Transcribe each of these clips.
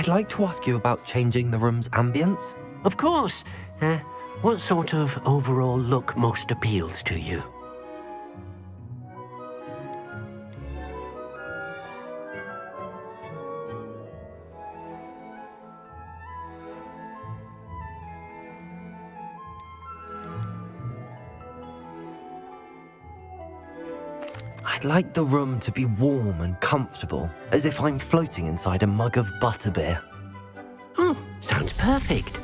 I'd like to ask you about changing the room's ambience. Of course. What sort of overall look most appeals to you? I'd like the room to be warm and comfortable, as if I'm floating inside a mug of butterbeer. Oh, sounds perfect.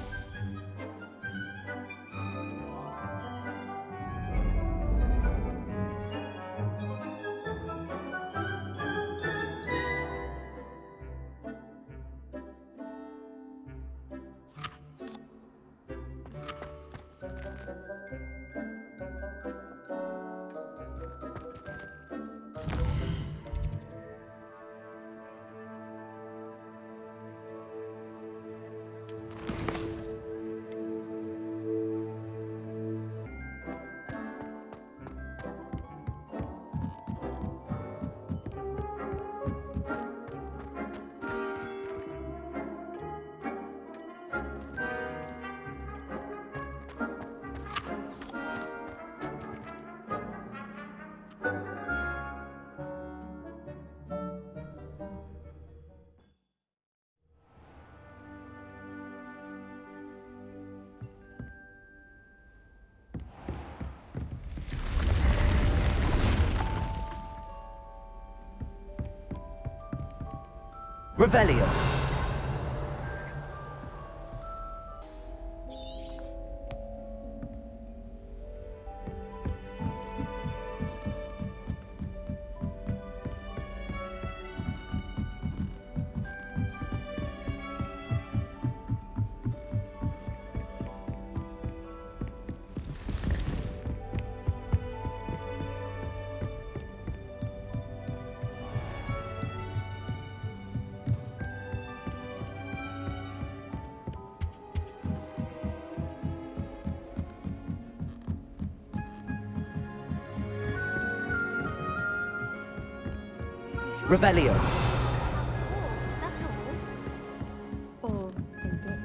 Revelio. Revelio. That's all. Or think it.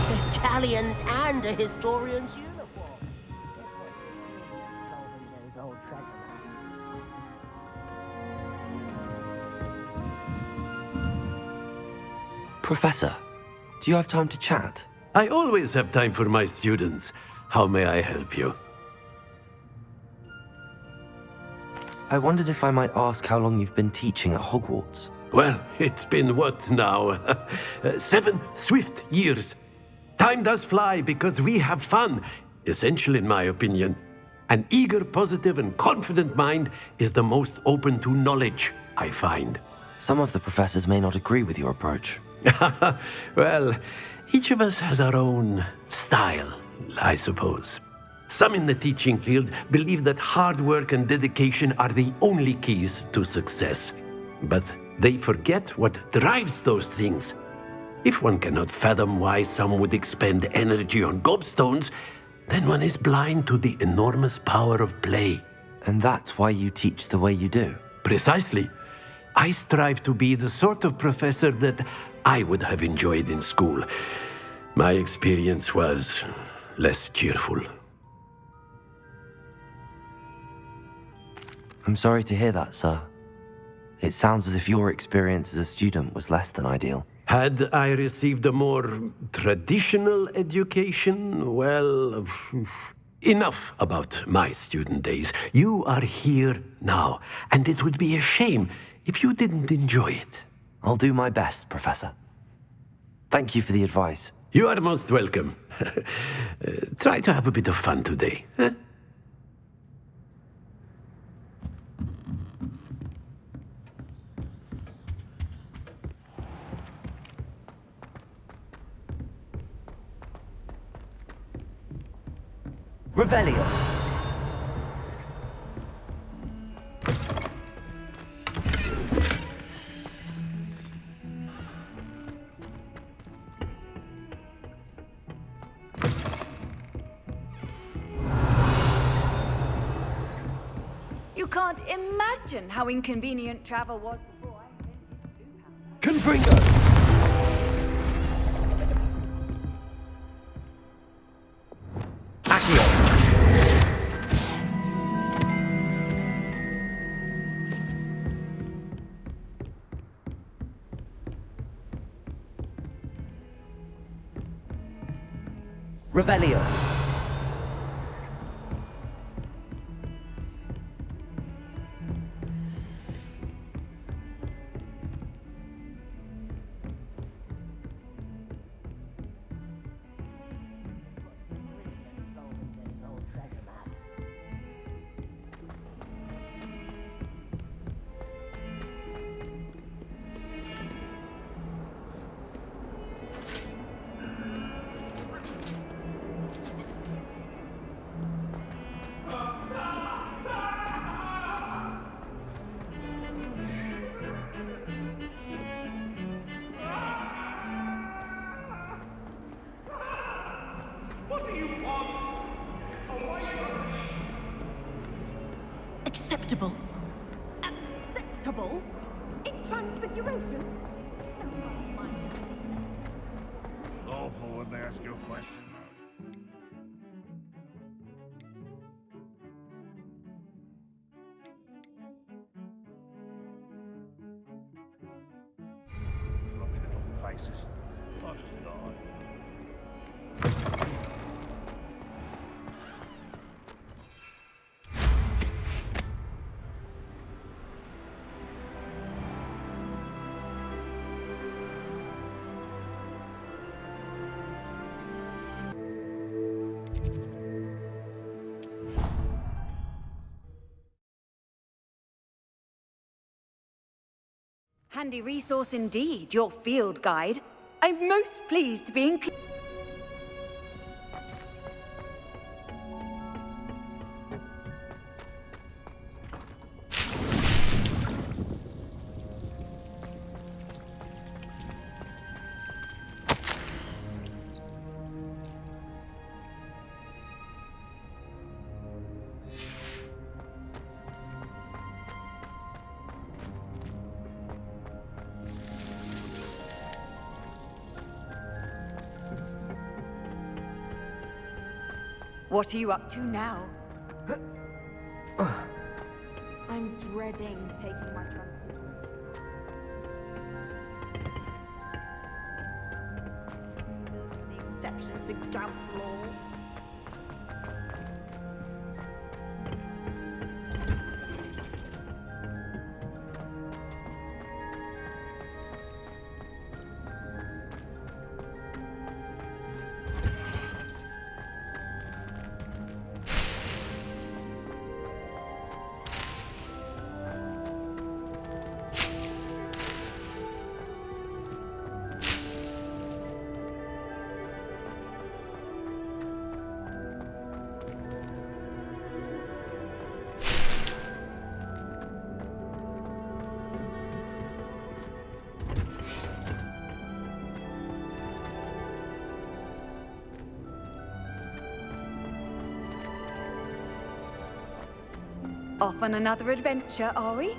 The galleons and a historian's uniform. Told him those old treasure maps. Professor, do you have time to chat? I always have time for my students. How may I help you? I wondered if I might ask how long you've been teaching at Hogwarts. Well, it's been what now? 7 swift years. Time does fly because we have fun, essential in my opinion. An eager, positive, and confident mind is the most open to knowledge, I find. Some of the professors may not agree with your approach. Well, each of us has our own style, I suppose. Some in the teaching field believe that hard work and dedication are the only keys to success. But they forget what drives those things. If one cannot fathom why some would expend energy on gobstones, then one is blind to the enormous power of play. And that's why you teach the way you do. Precisely. I strive to be the sort of professor that I would have enjoyed in school. My experience was less cheerful. I'm sorry to hear that, sir. It sounds as if your experience as a student was less than ideal. Had I received a more traditional education, well, enough about my student days. You are here now, and it would be a shame if you didn't enjoy it. I'll do my best, Professor. Thank you for the advice. You are most welcome. Try to have a bit of fun today. Huh? Revelio. You can't imagine how inconvenient travel was before I invented Confringo! Accio! Revelio. acceptable. Acceptable? In transfiguration? Lawful when they ask you a question. Floppy little faces. I'll just die. Handy resource indeed, your field guide. I'm most pleased to be included. What are you up to now? I'm dreading taking my transfiguration. The exceptions to gout law. Off on another adventure, are we?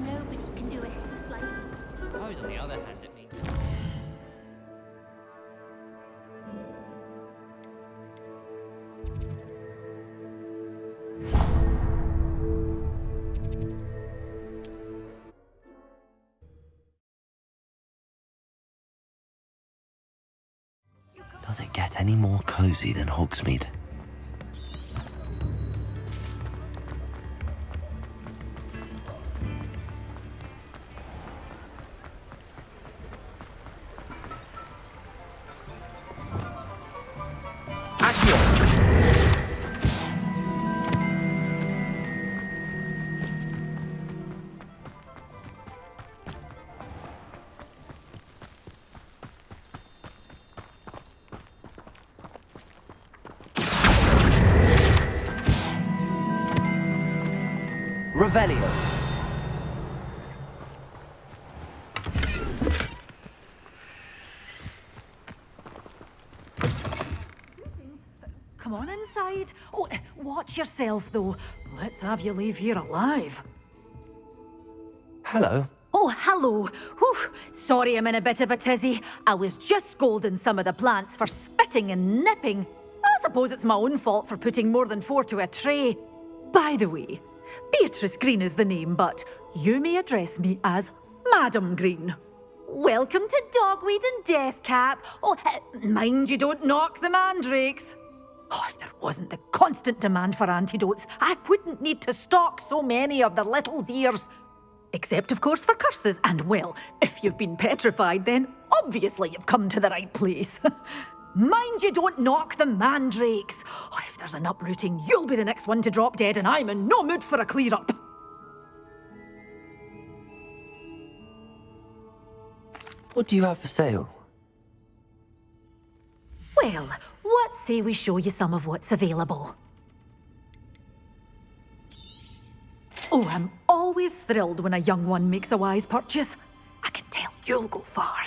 Nobody can do it like Suppose on the other hand it means Does it get any more cozy than Hogsmeade? Revelio. Come on inside. Oh, watch yourself, though. Let's have you leave here alive. Hello. Oh, hello. Whew. Sorry I'm in a bit of a tizzy. I was just scolding some of the plants for spitting and nipping. I suppose it's my own fault for putting more than 4 to a tray. By the way, Beatrice Green is the name, but you may address me as Madam Green. Welcome to Dogweed and Deathcap. Oh, mind you don't knock the mandrakes. Oh, if there wasn't the constant demand for antidotes, I wouldn't need to stock so many of the little dears. Except, of course, for curses. And, well, if you've been petrified, then obviously you've come to the right place. Mind you don't knock the mandrakes. Oh, if there's an uprooting, you'll be the next one to drop dead, and I'm in no mood for a clear-up. What do you have for sale? Well, what say we show you some of what's available? Oh, I'm always thrilled when a young one makes a wise purchase. I can tell you'll go far.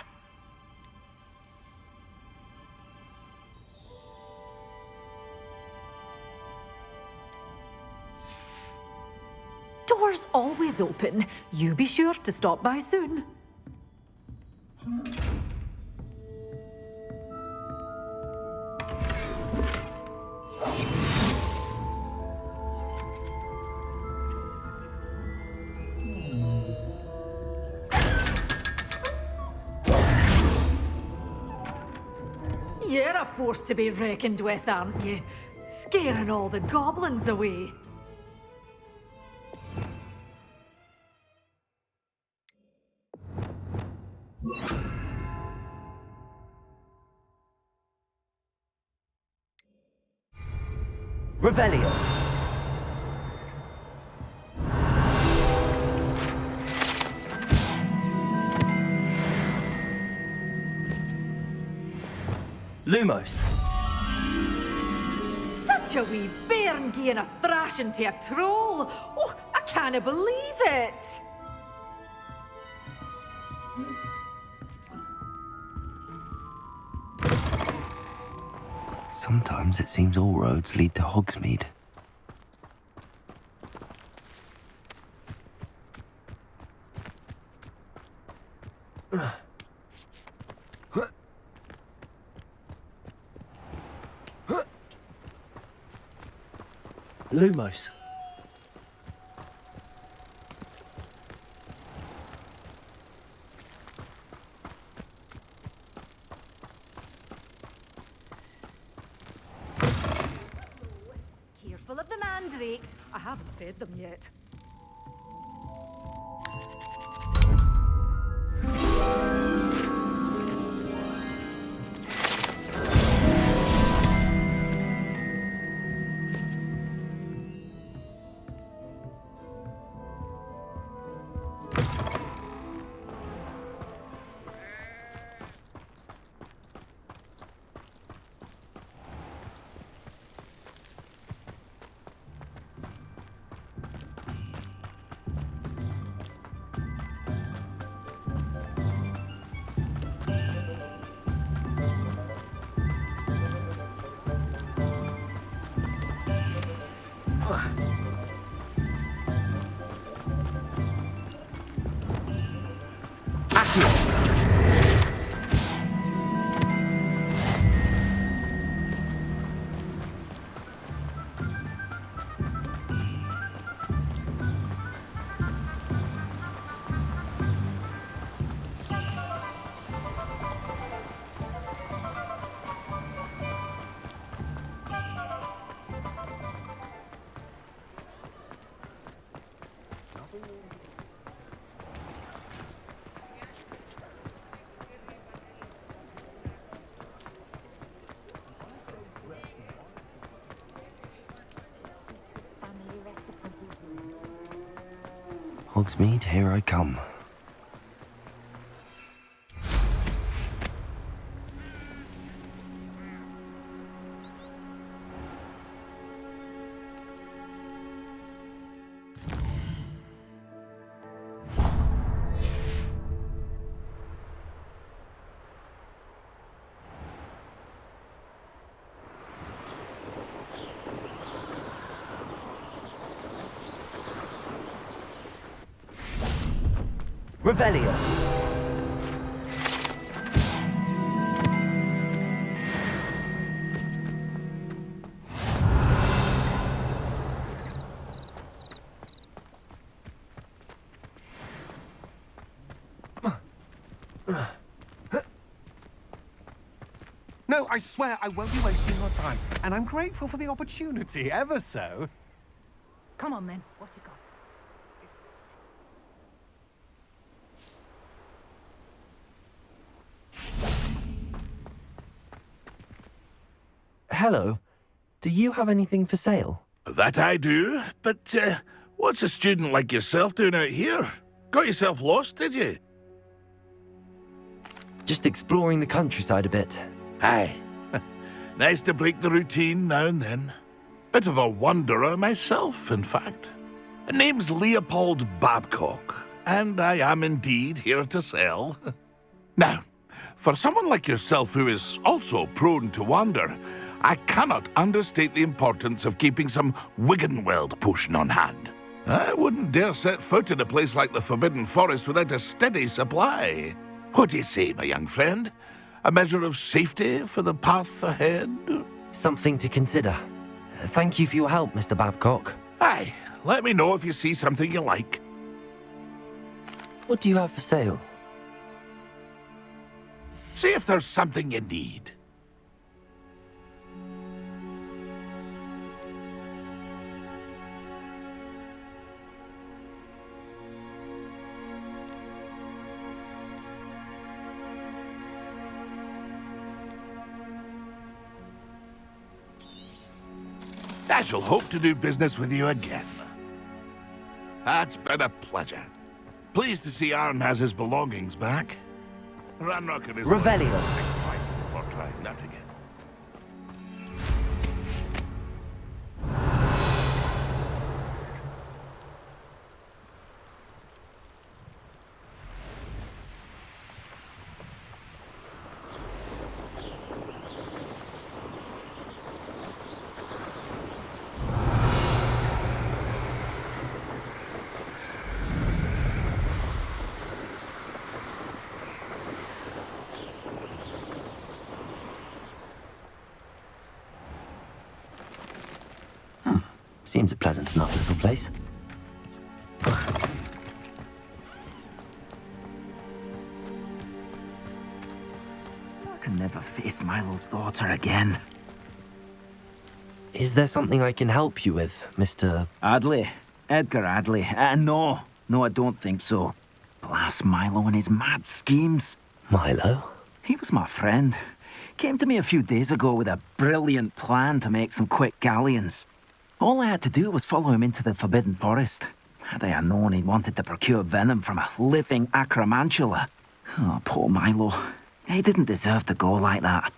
Doors always open. You be sure to stop by soon. You're a force to be reckoned with, aren't you? Scaring all the goblins away. Revelio. Lumos. Such a wee bairn gieing a thrashing to a troll. Oh, I can't believe it. Sometimes it seems all roads lead to Hogsmeade. Lumos. Careful of the mandrakes. I haven't fed them yet. Hogsmeade, here I come. Revelio. No, I swear I won't be wasting your time. And I'm grateful for the opportunity, ever so. Come on then, what you got? Hello. Do you have anything for sale? That I do, but what's a student like yourself doing out here? Got yourself lost, did you? Just exploring the countryside a bit. Aye. Nice to break the routine now and then. Bit of a wanderer myself, in fact. Name's Leopold Babcock, and I am indeed here to sell. Now, for someone like yourself who is also prone to wander, I cannot understate the importance of keeping some Wiggenweld potion on hand. I wouldn't dare set foot in a place like the Forbidden Forest without a steady supply. What do you say, my young friend? A measure of safety for the path ahead? Something to consider. Thank you for your help, Mr. Babcock. Aye, let me know if you see something you like. What do you have for sale? See if there's something you need. I shall hope to do business with you again. That's been a pleasure. Pleased to see Arn has his belongings back. Ranrock and his Revelio. twice before trying that again. Seems a pleasant enough little place. I can never face Milo's daughter again. Is there something I can help you with, Mr. Adley. Edgar Adley. No, I don't think so. Blast Milo and his mad schemes. Milo? He was my friend. Came to me a few days ago with a brilliant plan to make some quick galleons. All I had to do was follow him into the Forbidden Forest. Had I known he wanted to procure venom from a living acromantula. Oh, poor Milo. He didn't deserve to go like that.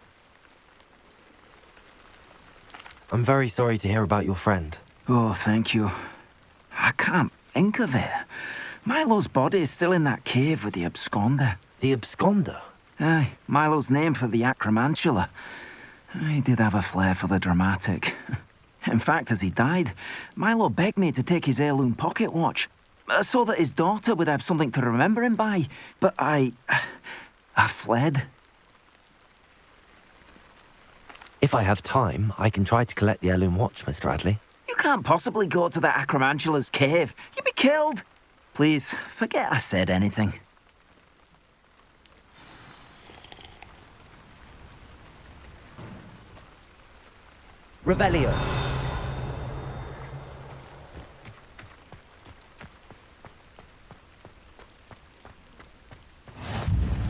I'm very sorry to hear about your friend. Oh, thank you. I can't think of it. Milo's body is still in that cave with the absconder. The absconder? Aye, Milo's name for the acromantula. He did have a flair for the dramatic. In fact, as he died, Milo begged me to take his heirloom pocket watch, so that his daughter would have something to remember him by. But I fled. If I have time, I can try to collect the heirloom watch, Mr. Adley. You can't possibly go to the acromantula's cave. You'd be killed. Please, forget I said anything. Revelio.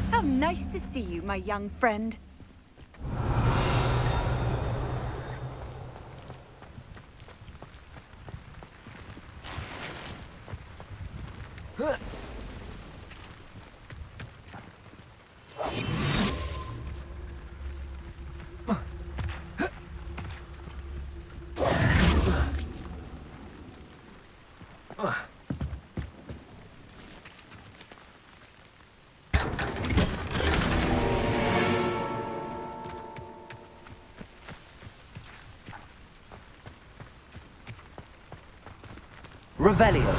How nice to see you, my young friend. Revelio.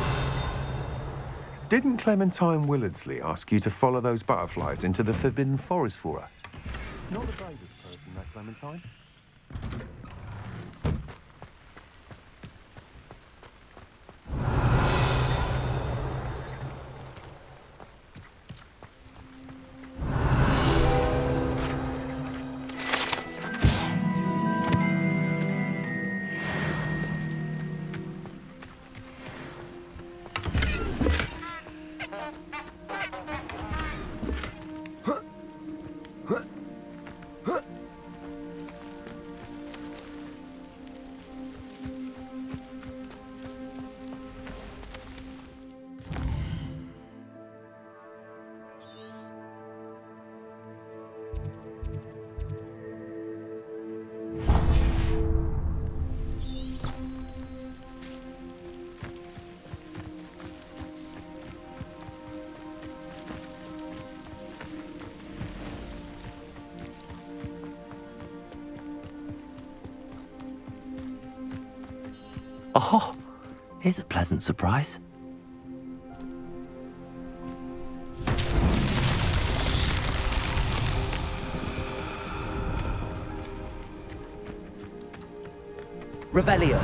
Didn't Clementine Willardsley ask you to follow those butterflies into the Forbidden Forest for her? Not the bravest person, that Clementine. Oh, here's a pleasant surprise. Revelio.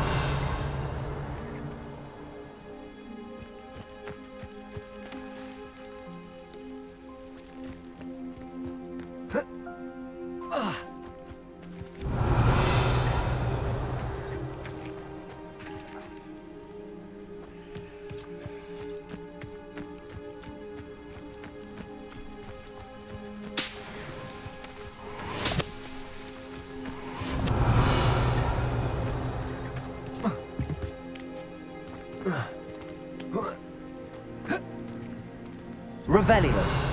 Revelio.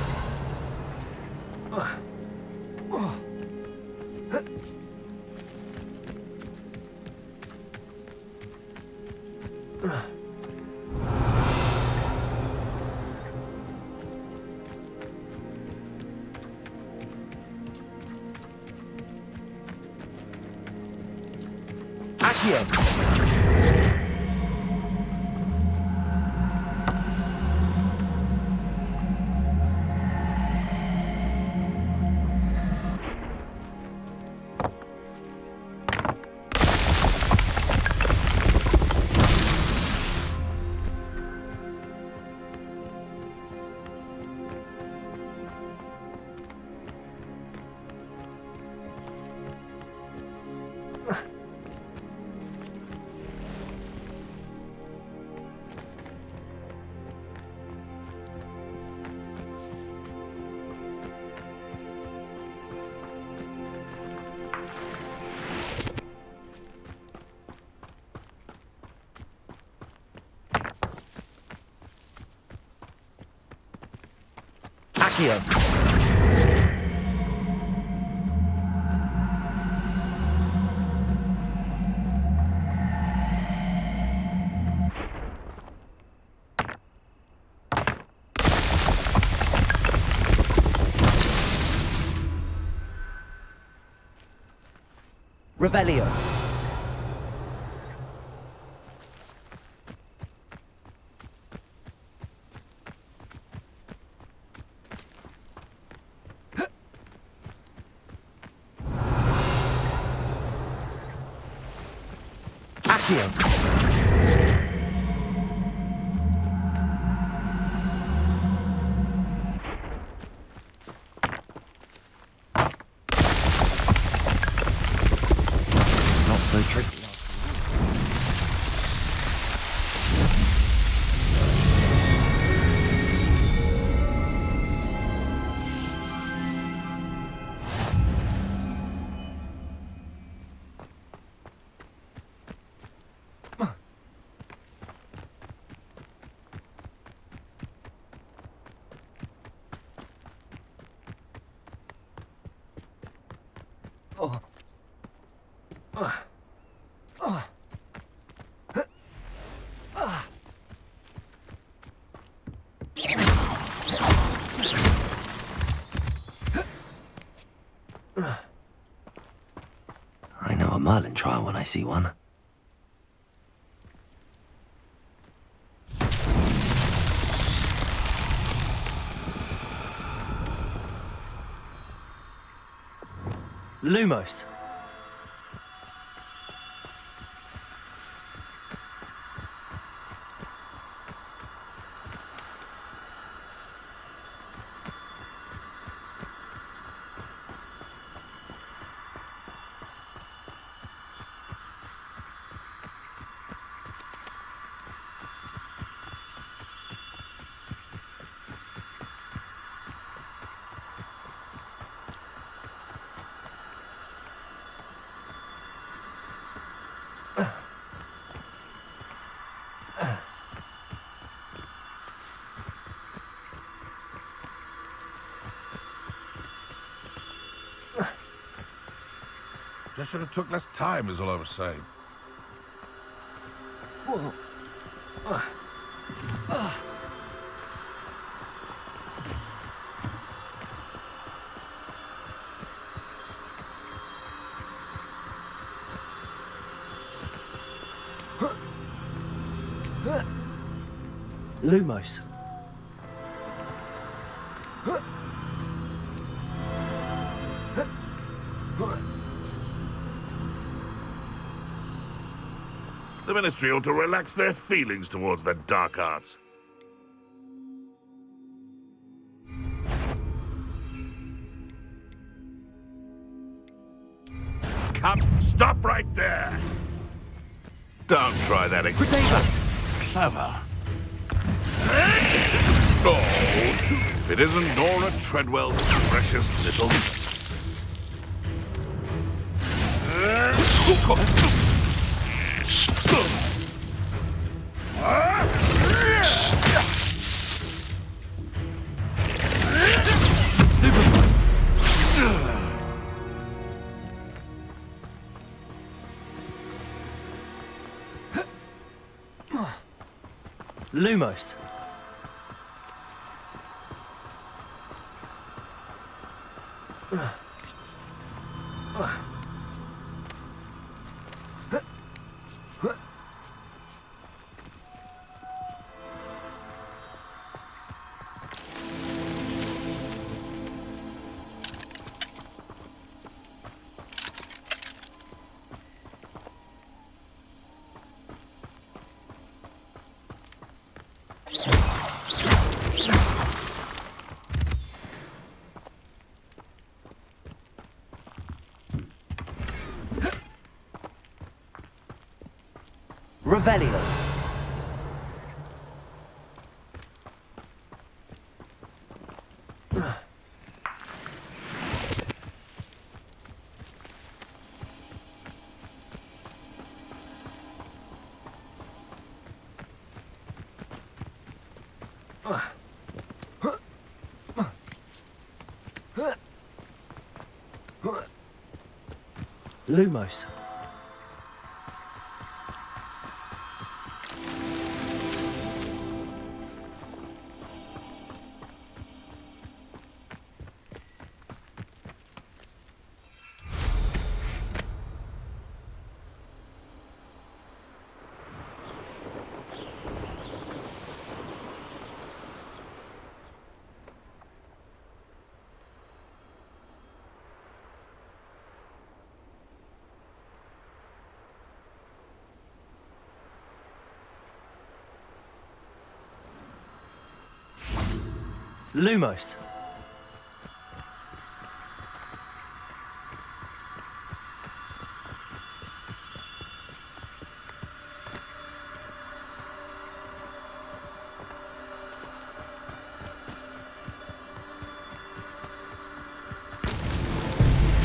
Accio. Accio. Revelio. Accio. Not so tricky. I know a Merlin trial when I see one. Lumos. Just should have took less time, is all I was saying. Lumos. The Ministry ought to relax their feelings towards the dark arts. Come, stop right there! Don't try that again. Clever. Oh, if it isn't Nora Treadwell's precious little... Lumos. Revelio. Lumos. Lumos.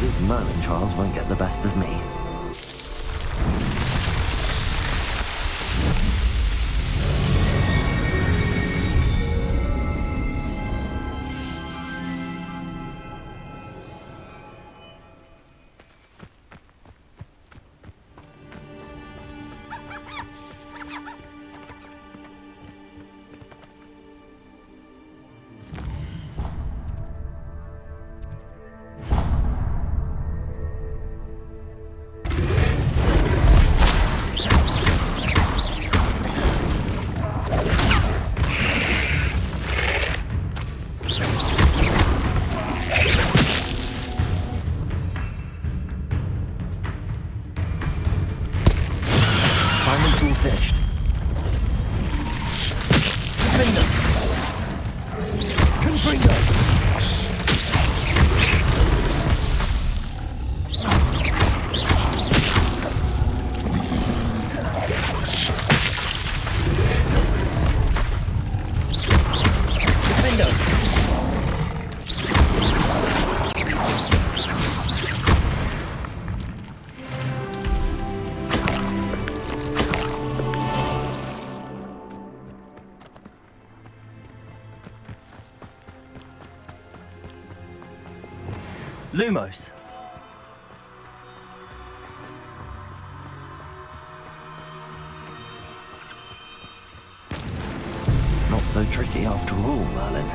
These Merlin trials won't get the best of me. Lumos. Not so tricky after all, Merlin.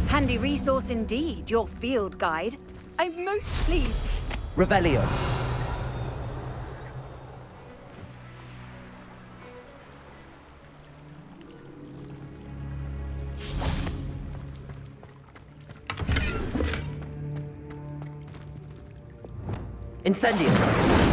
Handy resource indeed, your field guide. I'm most pleased. Revelio. Incendio.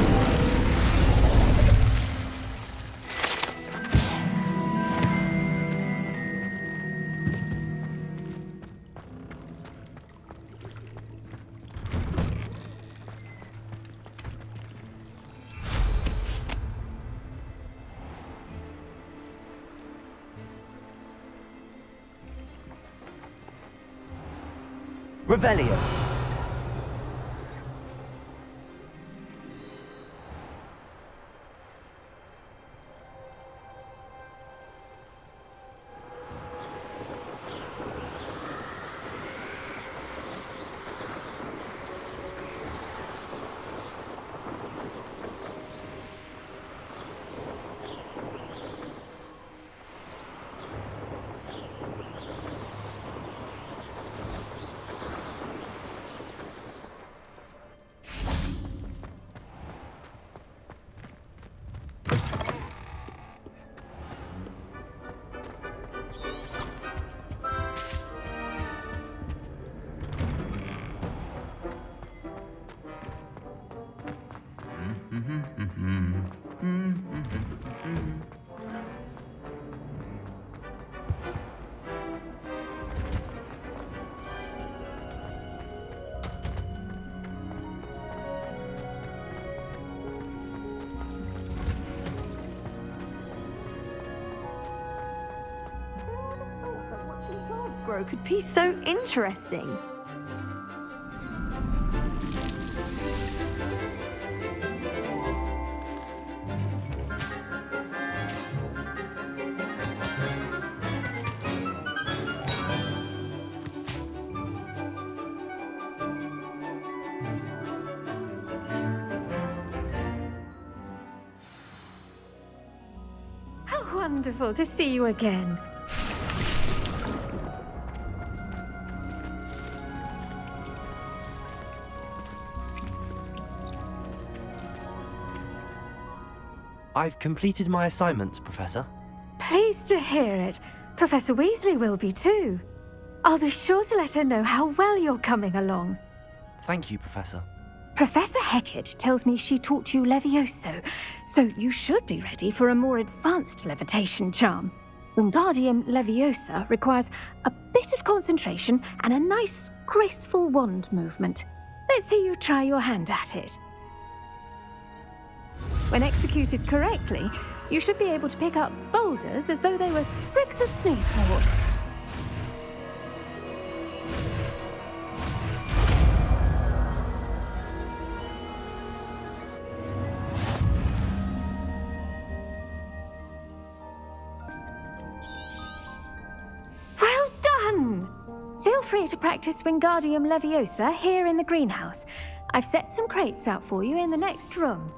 Revelio. Grow could be so interesting. How wonderful to see you again. I've completed my assignments, Professor. Pleased to hear it. Professor Weasley will be too. I'll be sure to let her know how well you're coming along. Thank you, Professor. Professor Hecat tells me she taught you Levioso, so you should be ready for a more advanced levitation charm. Wingardium Leviosa requires a bit of concentration and a nice, graceful wand movement. Let's see you try your hand at it. When executed correctly, you should be able to pick up boulders as though they were sprigs of sneezewort. Well done! Feel free to practice Wingardium Leviosa here in the greenhouse. I've set some crates out for you in the next room.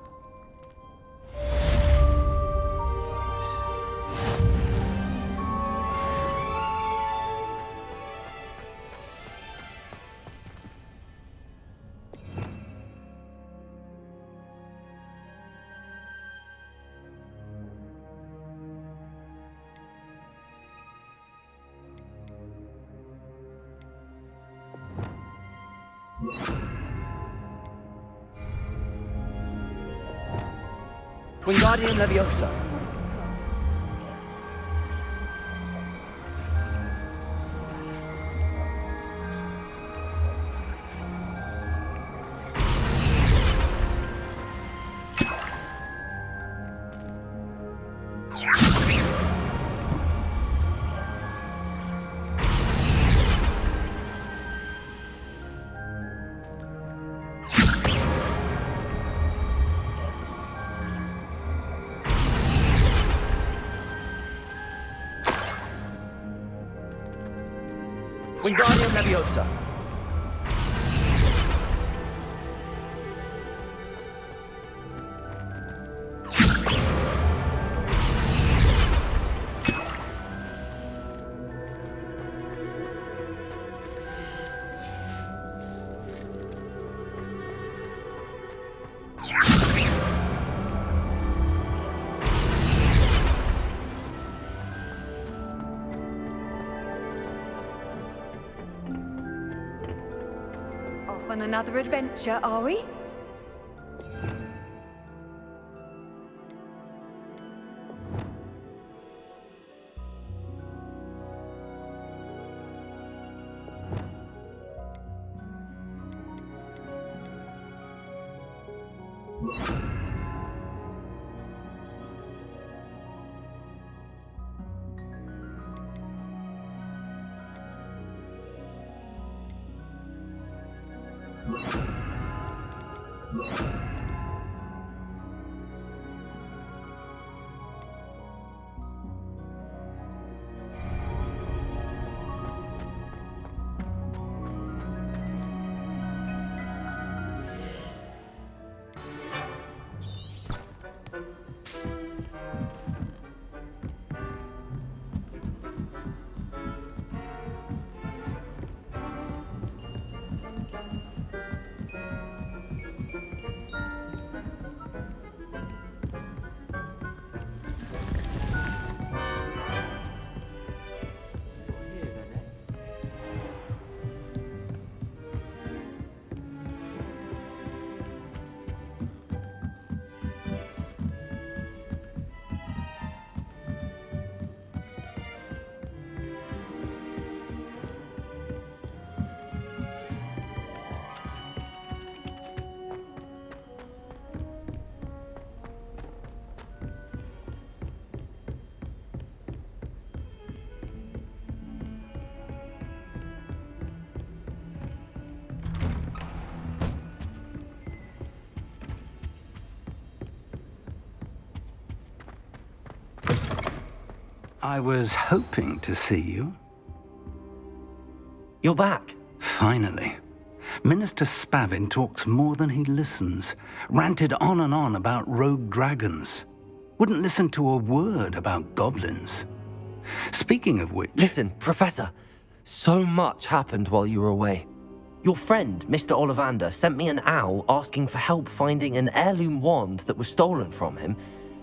Wingardium Leviosa. Wingardium Leviosa. Off on another adventure, are we? I was hoping to see you. You're back. Finally. Minister Spavin talks more than he listens. Ranted on and on about rogue dragons. Wouldn't listen to a word about goblins. Speaking of which... Listen, Professor. So much happened while you were away. Your friend, Mr. Ollivander, sent me an owl asking for help finding an heirloom wand that was stolen from him.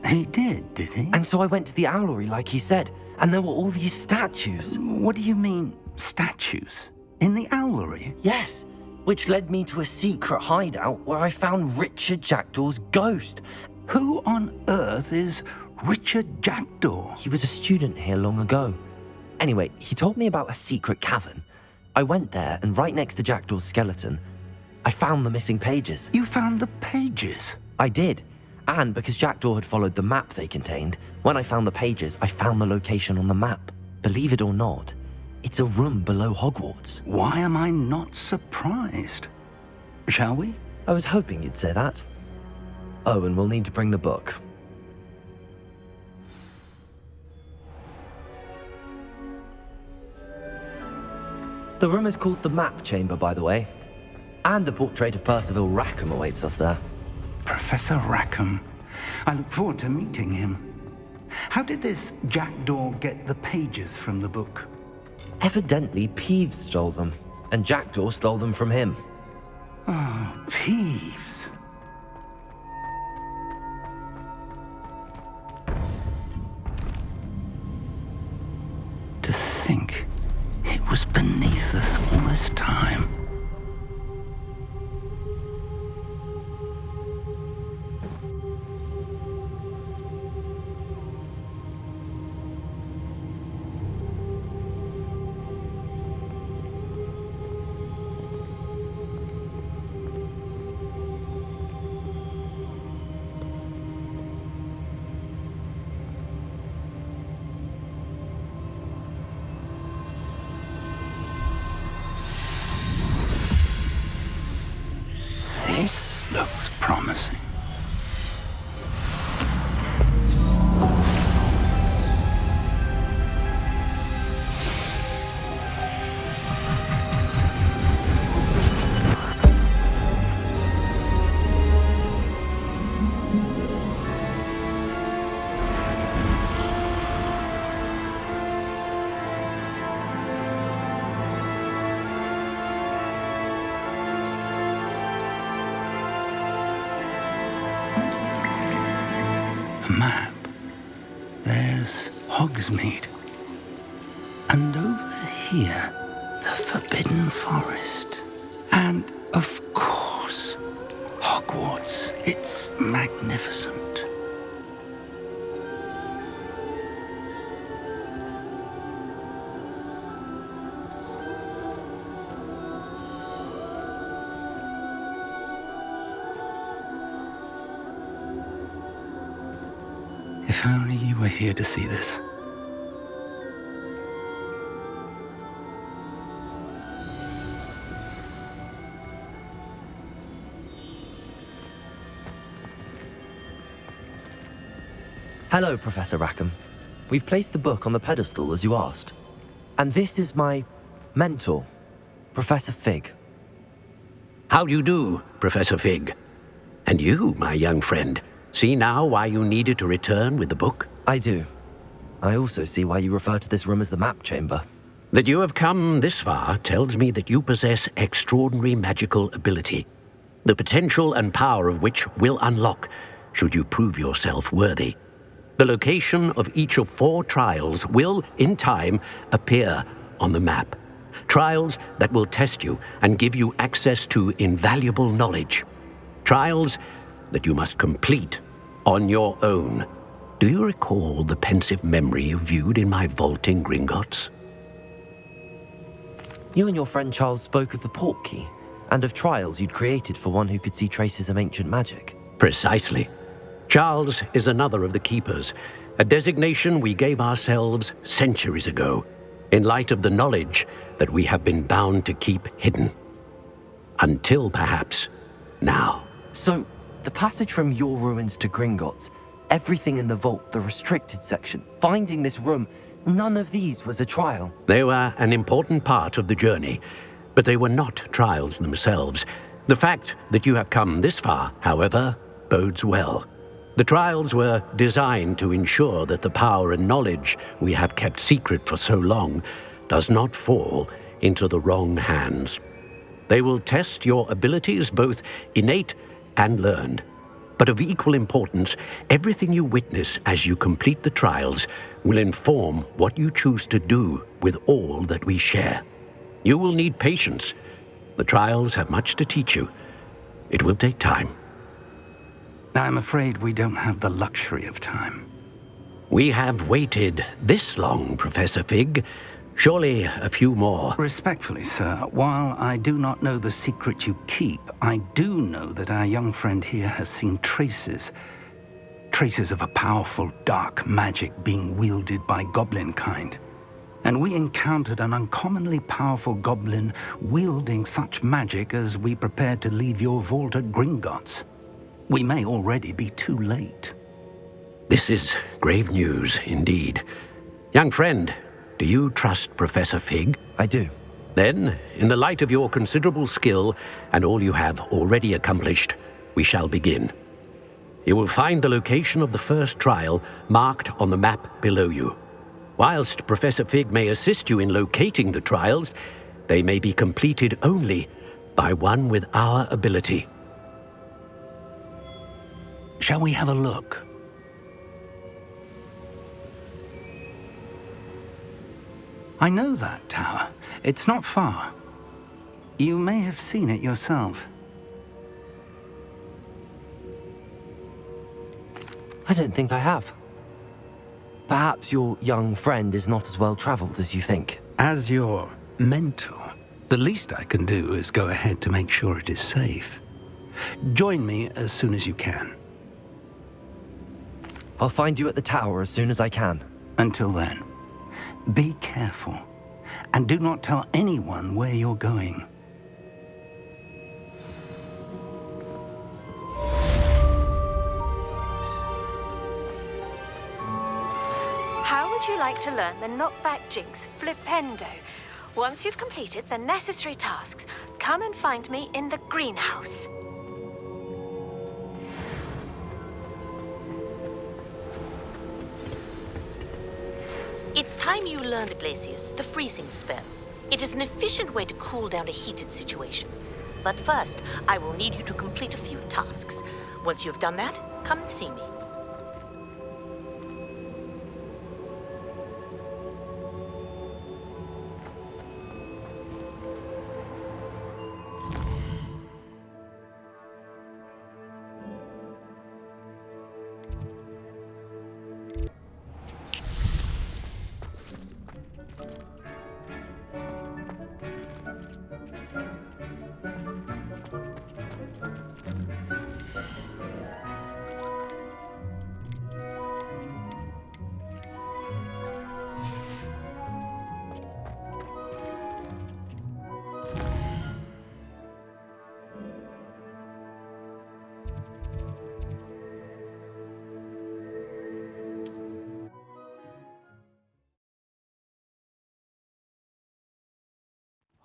He did he? And so I went to the owlery like he said, and there were all these statues. What do you mean, statues? In the owlery? Yes, which led me to a secret hideout where I found Richard Jackdaw's ghost. Who on earth is Richard Jackdaw? He was a student here long ago. Anyway, he told me about a secret cavern. I went there, and right next to Jackdaw's skeleton, I found the missing pages. You found the pages? I did. And because Jackdaw had followed the map they contained, when I found the pages, I found the location on the map. Believe it or not, it's a room below Hogwarts. Why am I not surprised? Shall we? I was hoping you'd say that. Oh, and we'll need to bring the book. The room is called the Map Chamber, by the way. And a portrait of Percival Rackham awaits us there. Professor Rackham. I look forward to meeting him. How did this Jackdaw get the pages from the book? Evidently, Peeves stole them, and Jackdaw stole them from him. Oh, Peeves. To think it was beneath us all this time. there's Hogsmeade. And over here, the Forbidden Forest. And, of course, Hogwarts. It's magnificent. If only you were here to see this. Hello, Professor Rackham. We've placed the book on the pedestal as you asked. And this is my mentor, Professor Fig. How do you do, Professor Fig? And you, my young friend, see now why you needed to return with the book? I do. I also see why you refer to this room as the map chamber. That you have come this far tells me that you possess extraordinary magical ability, the potential and power of which will unlock should you prove yourself worthy. The location of each of 4 trials will, in time, appear on the map. Trials that will test you and give you access to invaluable knowledge. Trials that you must complete on your own. Do you recall the pensive memory you viewed in my vault in Gringotts? You and your friend Charles spoke of the Portkey and of trials you'd created for one who could see traces of ancient magic. Precisely. Charles is another of the Keepers, a designation we gave ourselves centuries ago, in light of the knowledge that we have been bound to keep hidden. Until perhaps now. So, the passage from your ruins to Gringotts, everything in the vault, the restricted section, finding this room, none of these was a trial. They were an important part of the journey, but they were not trials themselves. The fact that you have come this far, however, bodes well. The trials were designed to ensure that the power and knowledge we have kept secret for so long does not fall into the wrong hands. They will test your abilities, both innate and learned. But of equal importance, everything you witness as you complete the trials will inform what you choose to do with all that we share. You will need patience. The trials have much to teach you. It will take time. I'm afraid we don't have the luxury of time. We have waited this long, Professor Fig. Surely a few more. Respectfully, sir, while I do not know the secret you keep, I do know that our young friend here has seen traces of a powerful dark magic being wielded by goblin kind. And we encountered an uncommonly powerful goblin wielding such magic as we prepared to leave your vault at Gringotts. We may already be too late. This is grave news indeed. Young friend, do you trust Professor Fig? I do. Then, in the light of your considerable skill and all you have already accomplished, we shall begin. You will find the location of the first trial marked on the map below you. Whilst Professor Fig may assist you in locating the trials, they may be completed only by one with our ability. Shall we have a look? I know that tower. It's not far. You may have seen it yourself. I don't think I have. Perhaps your young friend is not as well traveled as you think. As your mentor, the least I can do is go ahead to make sure it is safe. Join me as soon as you can. I'll find you at the tower as soon as I can. Until then, be careful, and do not tell anyone where you're going. How would you like to learn the knockback jinx flipendo? Once you've completed the necessary tasks, come and find me in the greenhouse. It's time you learned, Glacius, the freezing spell. It is an efficient way to cool down a heated situation. But first, I will need you to complete a few tasks. Once you've done that, come and see me.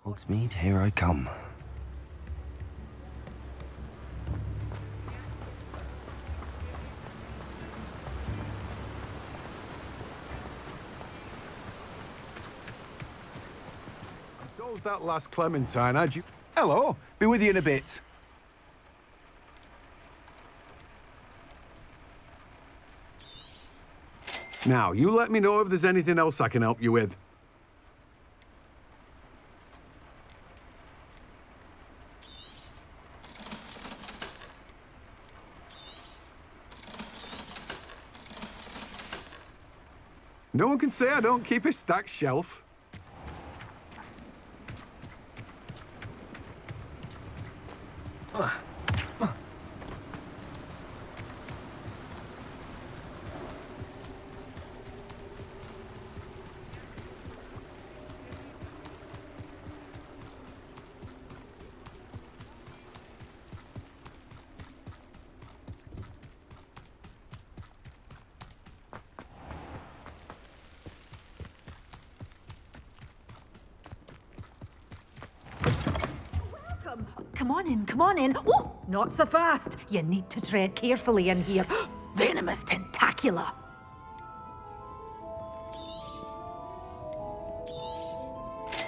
Hogsmeade, here I come. Told that last Clementine, had you... Hello, be with you in a bit. Now, you let me know if there's anything else I can help you with. No one can say I don't keep a stacked shelf. Come on in, come on in. Oh, not so fast. You need to tread carefully in here. Venomous tentacula.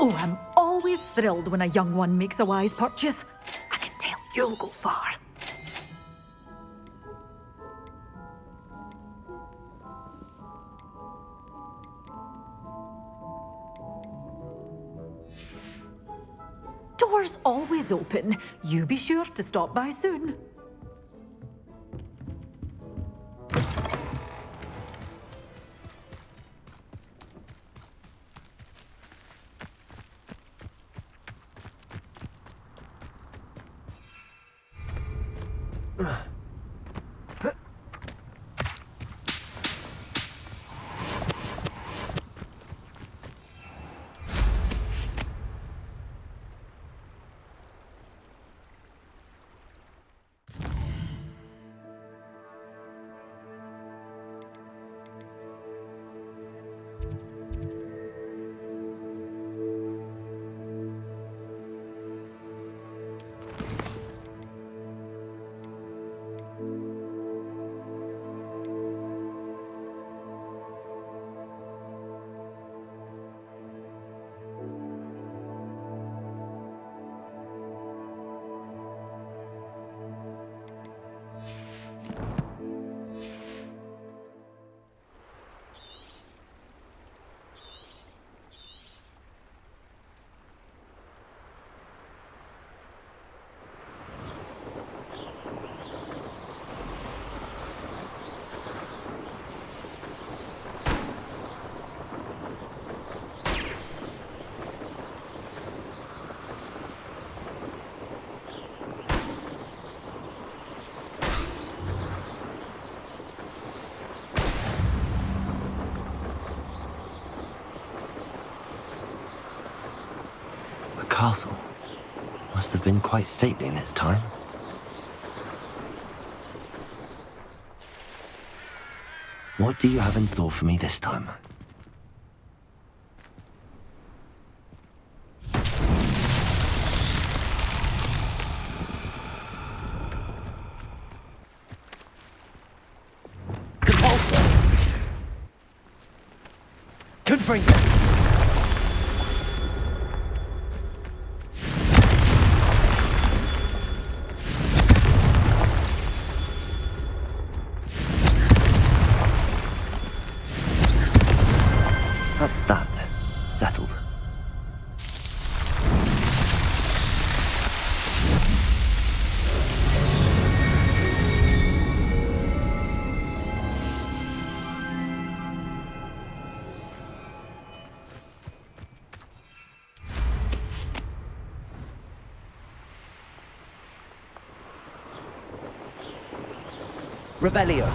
Oh, I'm always thrilled when a young one makes a wise purchase. I can tell you'll go far. Door's always open. You be sure to stop by soon. Castle. Must have been quite stately in its time. What do you have in store for me this time? Compulsor! Confringo! That's that. Settled. Revelio.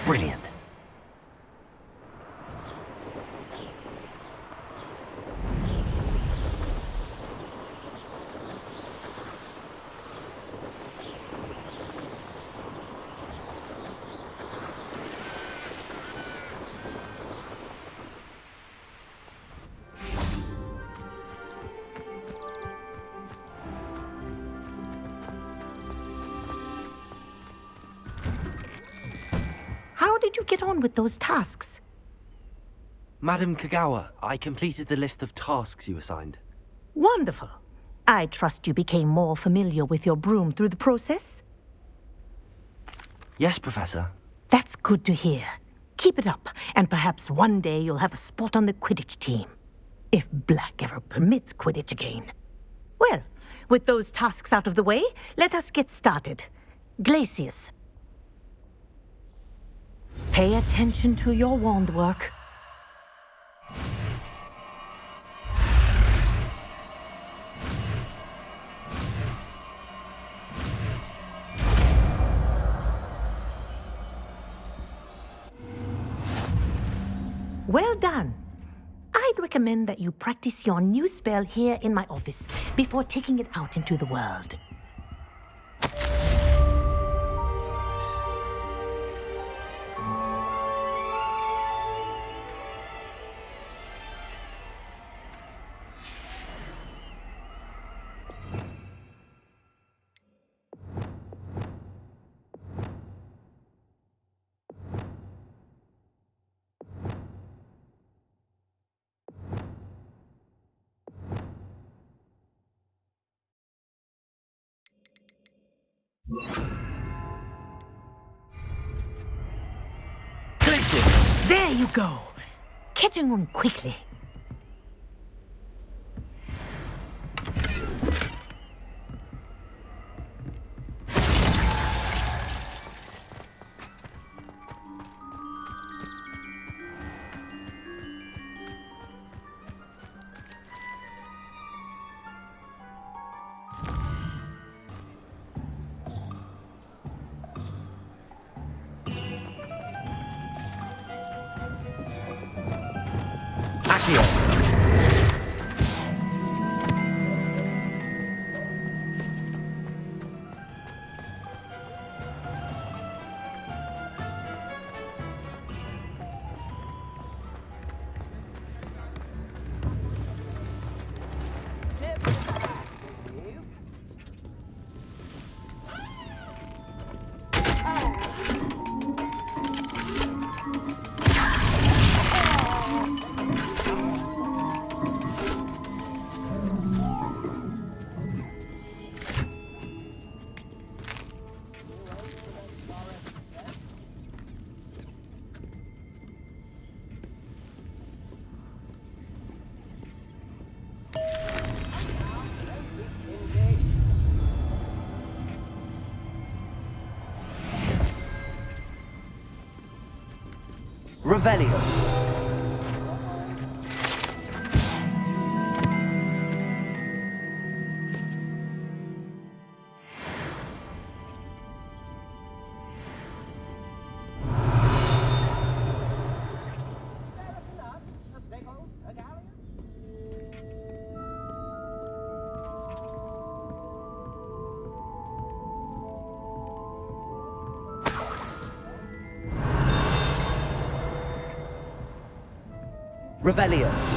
Brilliant. How did you get on with those tasks? Madam Kagawa, I completed the list of tasks you assigned. Wonderful. I trust you became more familiar with your broom through the process? Yes, Professor. That's good to hear. Keep it up, and perhaps one day you'll have a spot on the Quidditch team. If Black ever permits Quidditch again. Well, with those tasks out of the way, let us get started. Glacius. Pay attention to your wand work. Well done. I'd recommend that you practice your new spell here in my office before taking it out into the world. There you go. Catching on quickly. Revelio. Revelio.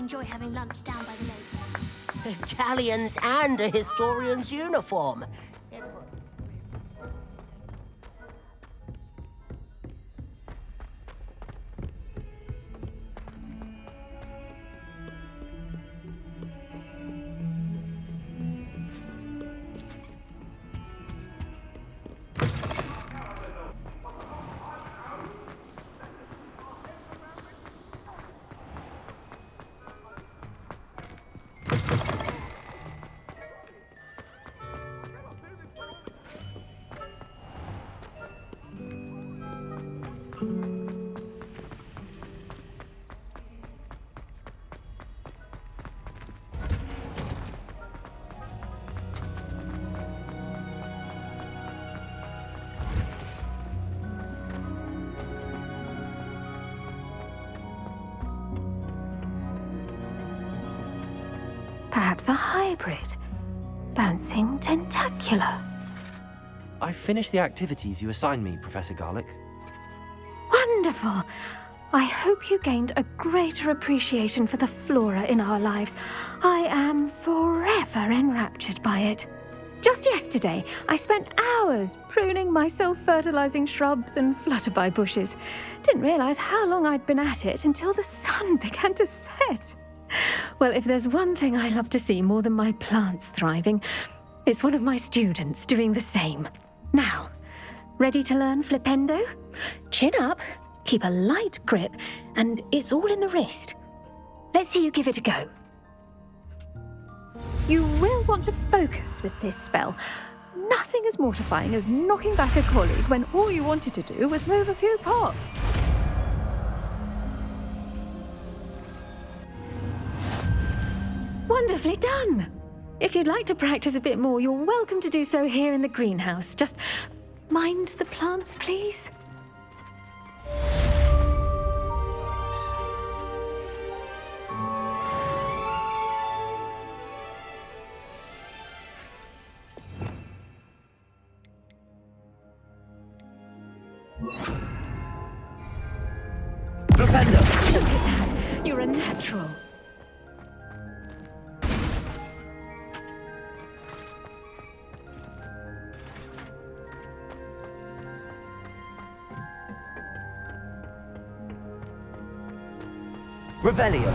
enjoy having lunch down by the lake. Galleons and a historian's uniform. Perhaps a hybrid. Bouncing tentacular. I've finished the activities you assigned me, Professor Garlick. Wonderful! I hope you gained a greater appreciation for the flora in our lives. I am forever enraptured by it. Just yesterday, I spent hours pruning my self-fertilizing shrubs and flutterby bushes. Didn't realize how long I'd been at it until the sun began to set. Well, if there's one thing I love to see more than my plants thriving, it's one of my students doing the same. Now, ready to learn flipendo? Chin up, keep a light grip, and it's all in the wrist. Let's see you give it a go. You will want to focus with this spell. Nothing as mortifying as knocking back a colleague when all you wanted to do was move a few pots. Wonderfully done! If you'd like to practice a bit more, you're welcome to do so here in the greenhouse. Just mind the plants, please. Flipendo! Look at that! You're a natural. Revelio.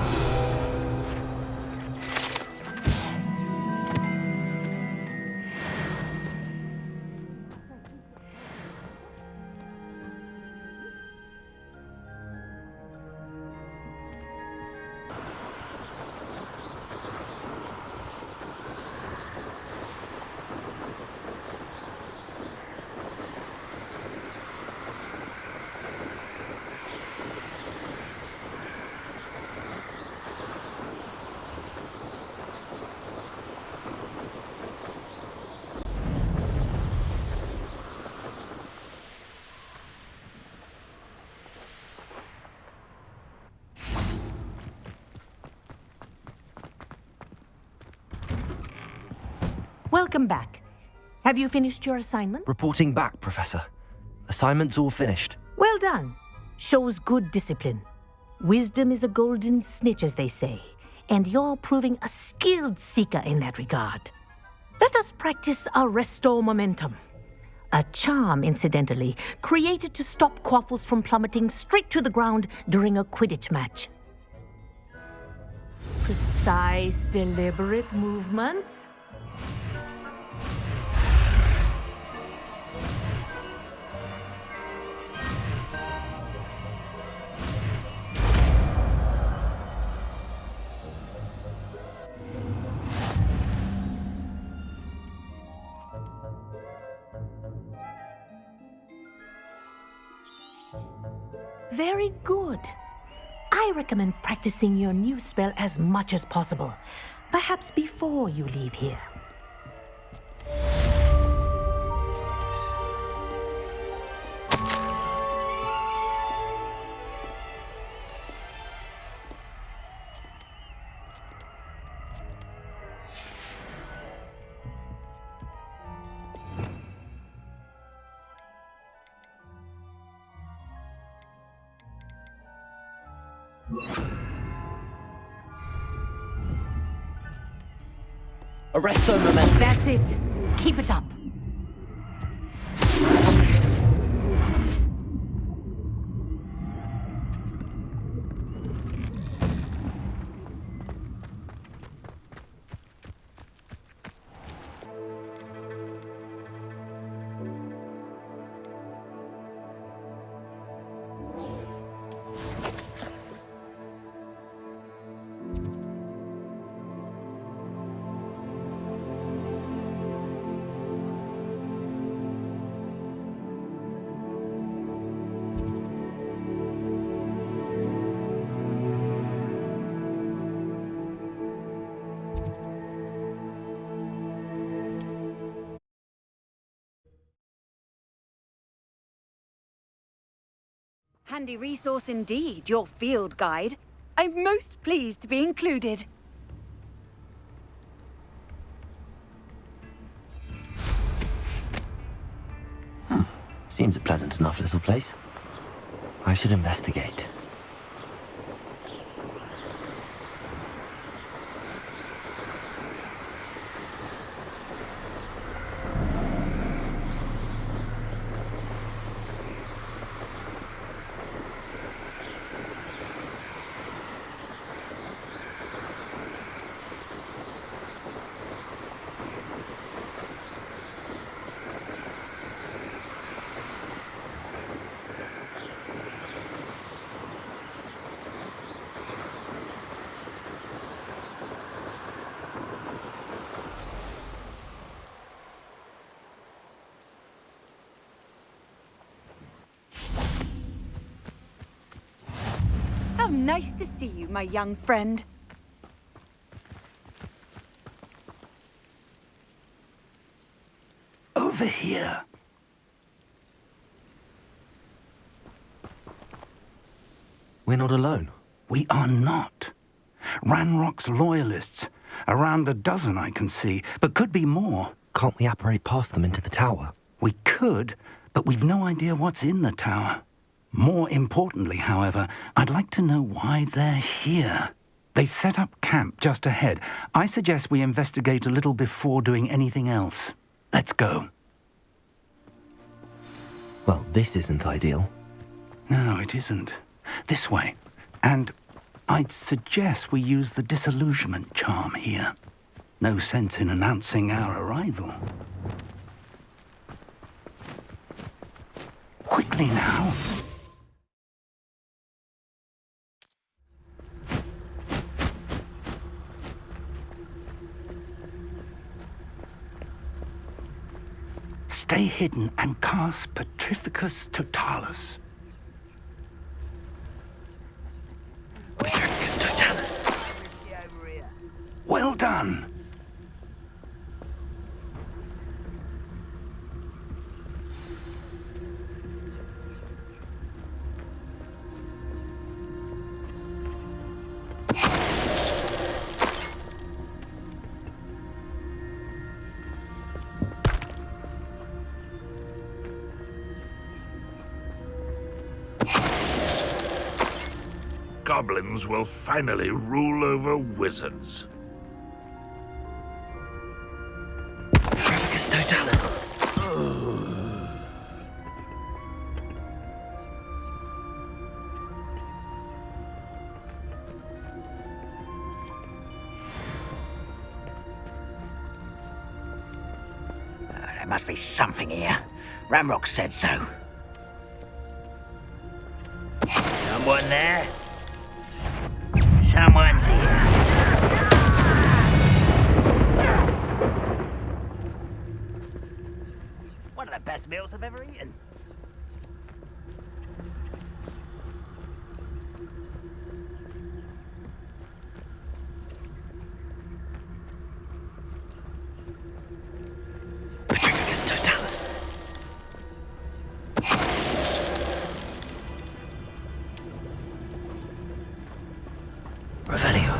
Welcome back. Have you finished your assignment? Reporting back, Professor. Assignment's all finished. Well done. Shows good discipline. Wisdom is a golden snitch, as they say, and you're proving a skilled seeker in that regard. Let us practice our Restore Momentum. A charm, incidentally, created to stop quaffles from plummeting straight to the ground during a Quidditch match. Precise, deliberate movements. Very good. I recommend practicing your new spell as much as possible, perhaps before you leave here. Arresto momentum. That's it. Keep it up. Handy resource indeed, your field guide. I'm most pleased to be included. Seems a pleasant enough little place. I should investigate. How nice to see you, my young friend. Over here. We're not alone. We are not. Ranrock's loyalists. Around a dozen I can see, but could be more. Can't we apparate past them into the tower? We could, but we've no idea what's in the tower. More importantly, however, I'd like to know why they're here. They've set up camp just ahead. I suggest we investigate a little before doing anything else. Let's go. Well, this isn't ideal. No, it isn't. This way. And I'd suggest we use the disillusionment charm here. No sense in announcing our arrival. Quickly now. Stay hidden and cast Petrificus Totalis. Petrificus Totalis. Well done. Goblins will finally rule over wizards. Petrificus Totalis. There must be something here. Ramrock said so. Someone there? Someone's here. One of the best meals I've ever eaten. Petrificus Totalis. Revelio.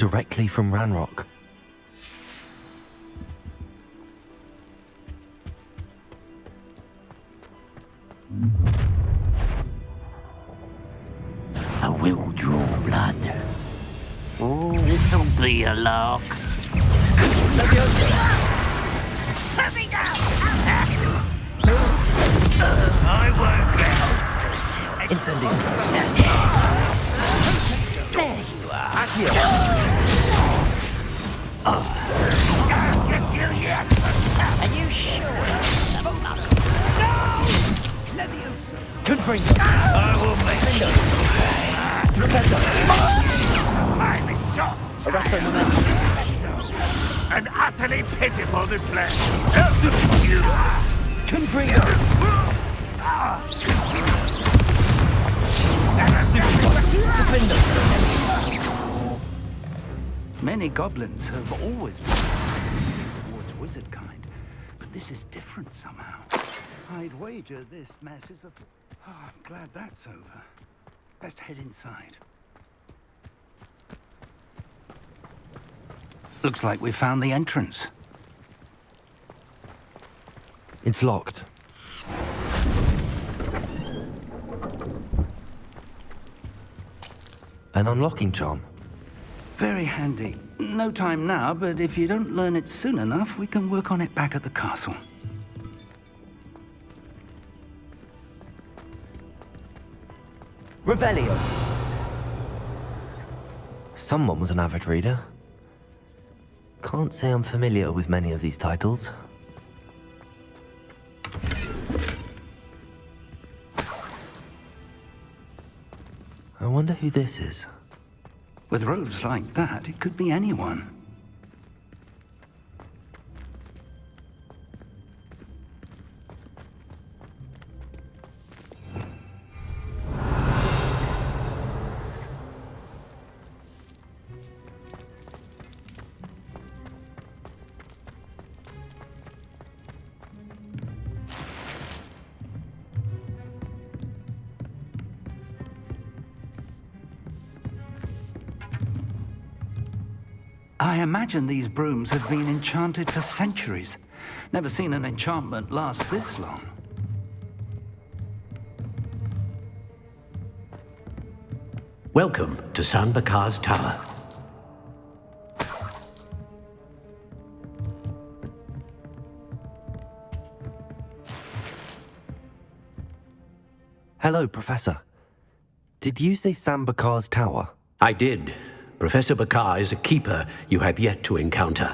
directly from Ranrock. I will draw blood. This'll be a lark. Let me down! I won't get Incendio. There you are. Accio. Can't get you yet. Are you sure it's a lark? No! Leviosa. Confringo. I will make it. Flipendo. I'm shot! Arresto Memento. An utterly pitiful display. Confringo. Many goblins have always been resistant towards wizard kind, but this is different somehow. I'd wager this mess is a... Oh, I'm glad that's over. Let's head inside. Looks like we found the entrance. It's locked. An unlocking charm. Very handy. No time now, but if you don't learn it soon enough, we can work on it back at the castle. Revelio. Someone was an avid reader. Can't say I'm familiar with many of these titles. I wonder who this is. With robes like that, it could be anyone. I imagine these brooms have been enchanted for centuries. Never seen an enchantment last this long. Welcome to San Bakar's Tower. Hello, Professor. Did you say Sam Bakar's tower? I did. Professor Bakar is a keeper you have yet to encounter.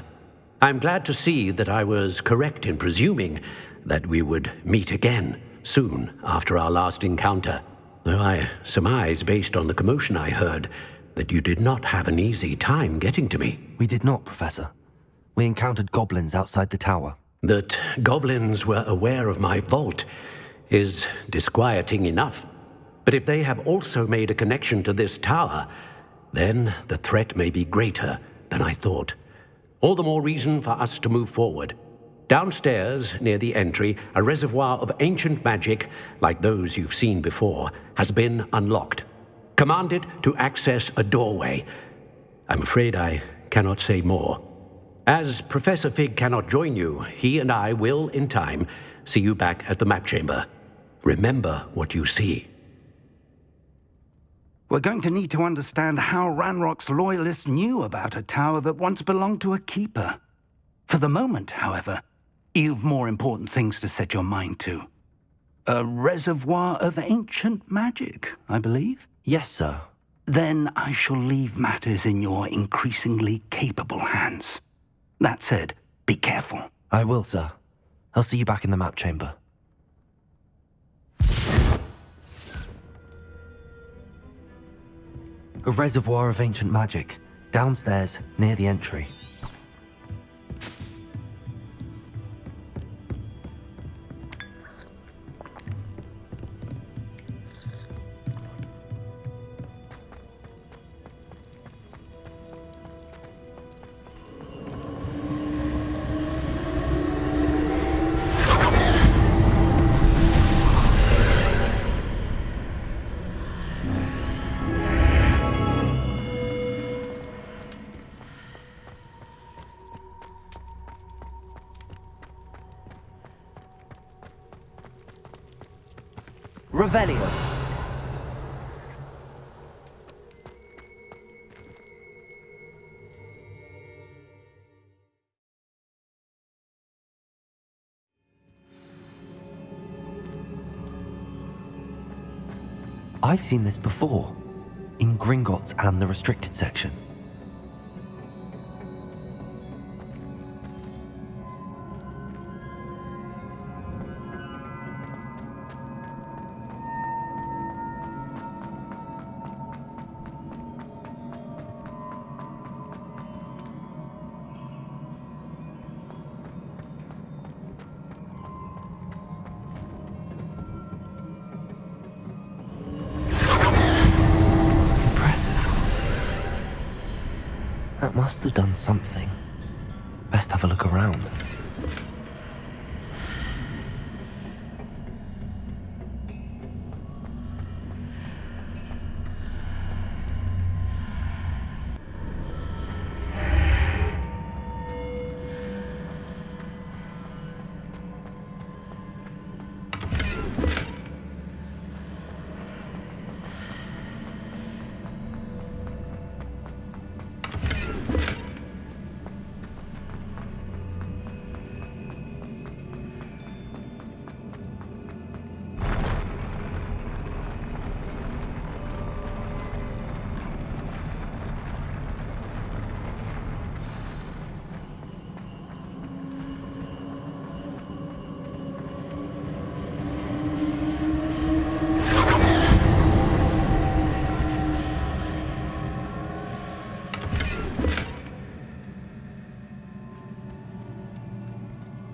I'm glad to see that I was correct in presuming that we would meet again soon after our last encounter, though I surmise, based on the commotion I heard, that you did not have an easy time getting to me. We did not, Professor. We encountered goblins outside the tower. That goblins were aware of my vault is disquieting enough. But if they have also made a connection to this tower, then the threat may be greater than I thought. All the more reason for us to move forward. Downstairs, near the entry, a reservoir of ancient magic, like those you've seen before, has been unlocked. Commanded to access a doorway. I'm afraid I cannot say more. As Professor Fig cannot join you, he and I will, in time, see you back at the map chamber. Remember what you see. We're going to need to understand how Ranrock's loyalists knew about a tower that once belonged to a keeper. For the moment, however, you've more important things to set your mind to. A reservoir of ancient magic, I believe? Yes, sir. Then I shall leave matters in your increasingly capable hands. That said, be careful. I will, sir. I'll see you back in the map chamber. A reservoir of ancient magic, downstairs, near the entry. Revelio. I've seen this before, in Gringotts and the restricted section. That must have done something. Best have a look around.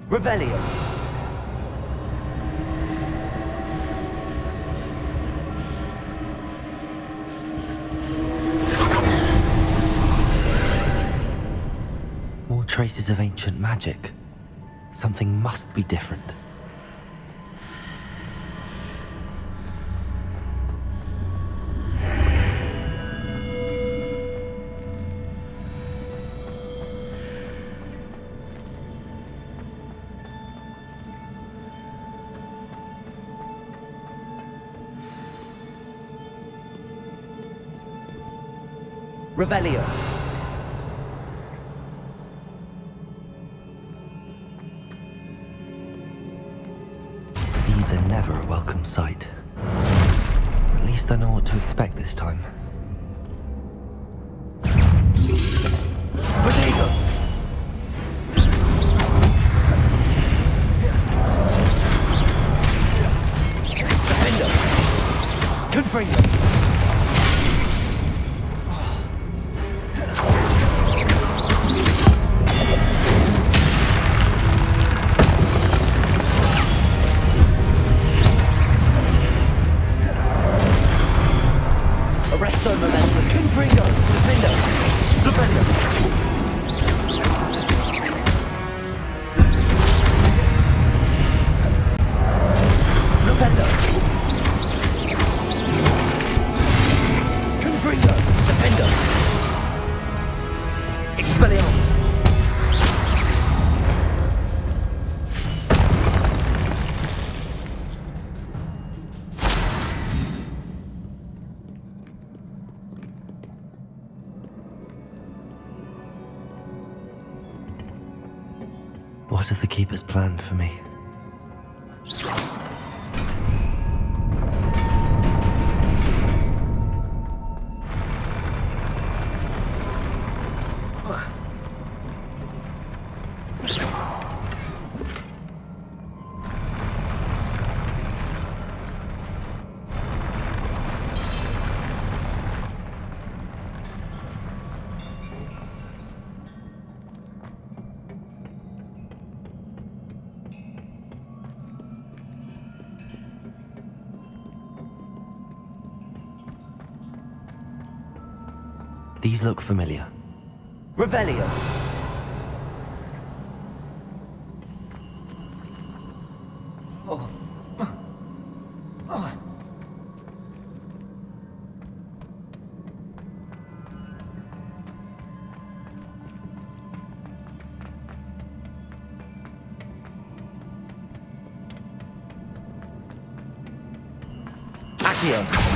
Revelio. More traces of ancient magic. Something must be different. Revelio. These are never a welcome sight. At least I know what to expect this time. Potato! Defender! Confringo! What have the Keepers planned for me? These look familiar. Revelio! Accio.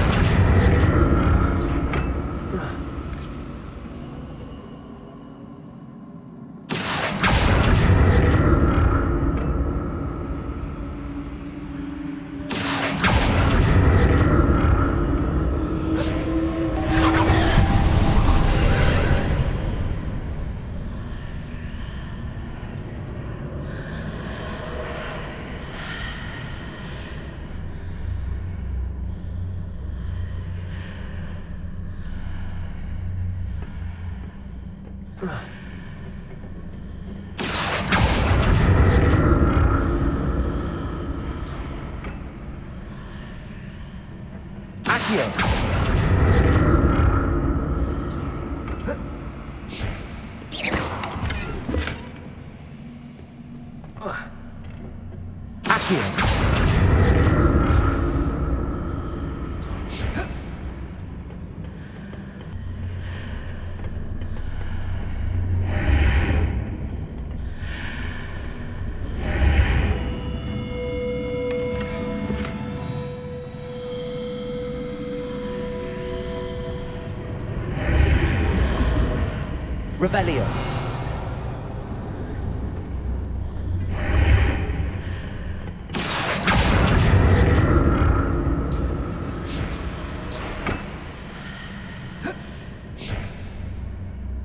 Revelio.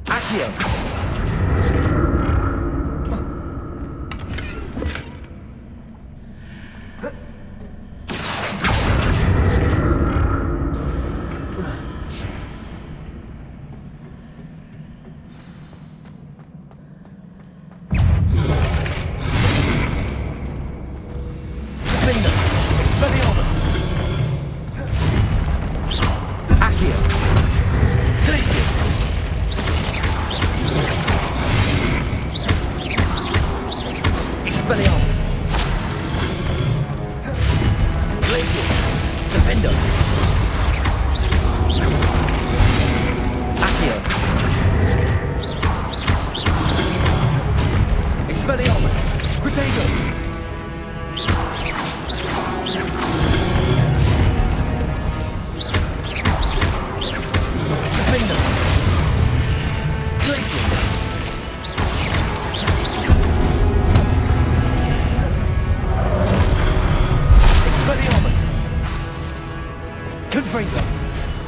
Accio.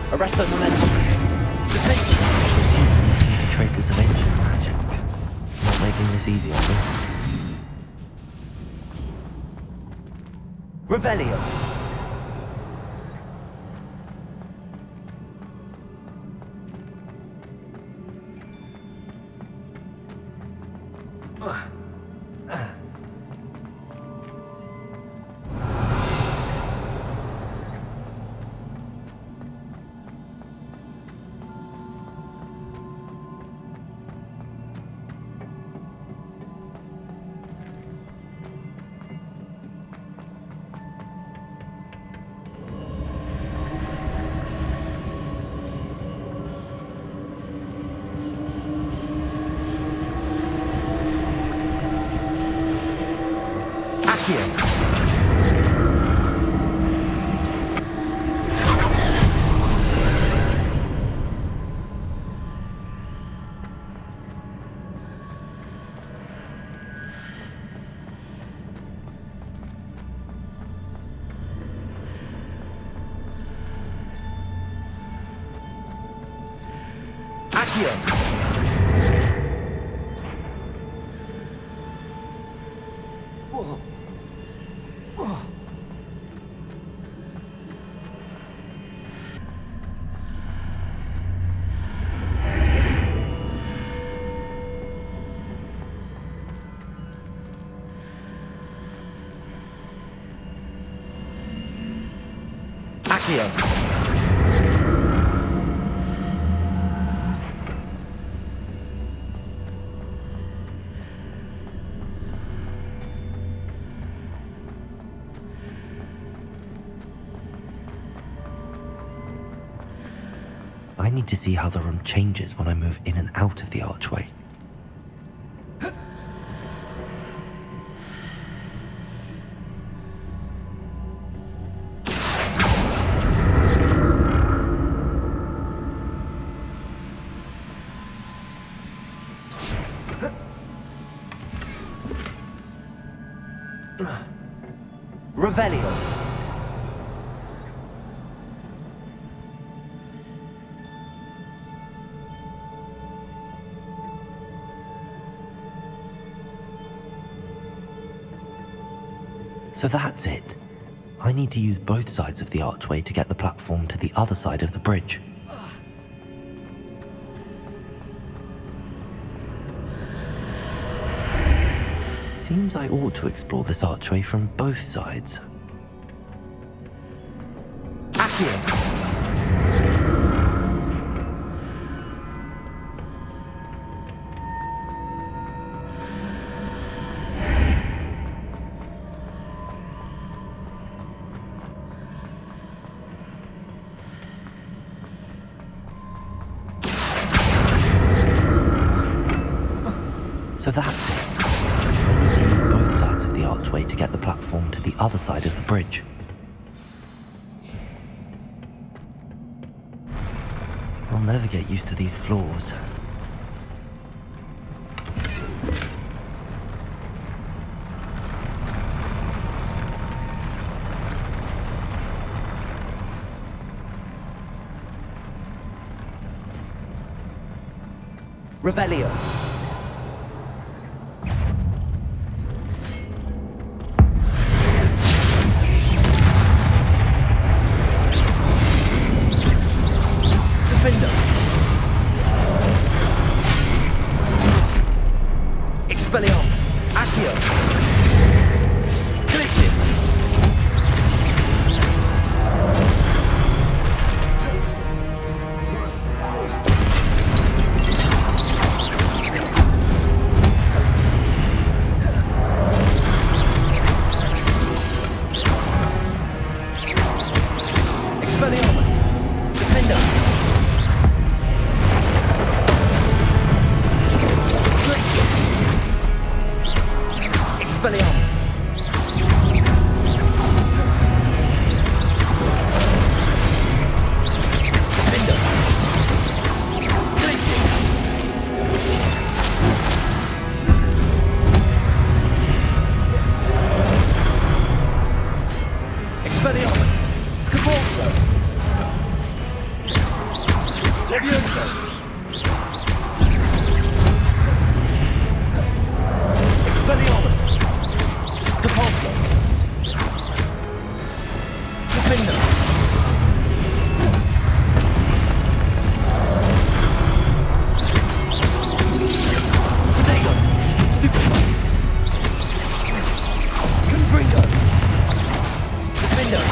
Arrest the momentum. Defend. Traces of ancient magic. Not making this easy on me. Revelio. I need to see how the room changes when I move in and out of the archway. Revelio. So that's it. I need to use both sides of the archway to get the platform to the other side of the bridge. Seems I ought to explore this archway from both sides. Accio! So that's it. I need to use both sides of the archway to get the platform to the other side of the bridge. I'll never get used to these floors. Revelio. Expelliarmus! Accio! Glacius! Expelliarmus! Defender! Glacius! Expelliarmus! Defender! Glacius! Expelliarmus! Cabalso! Levioso! Expelliarmus! Cabalso! Defender! Protego! Stupefy! Confringo! Defender!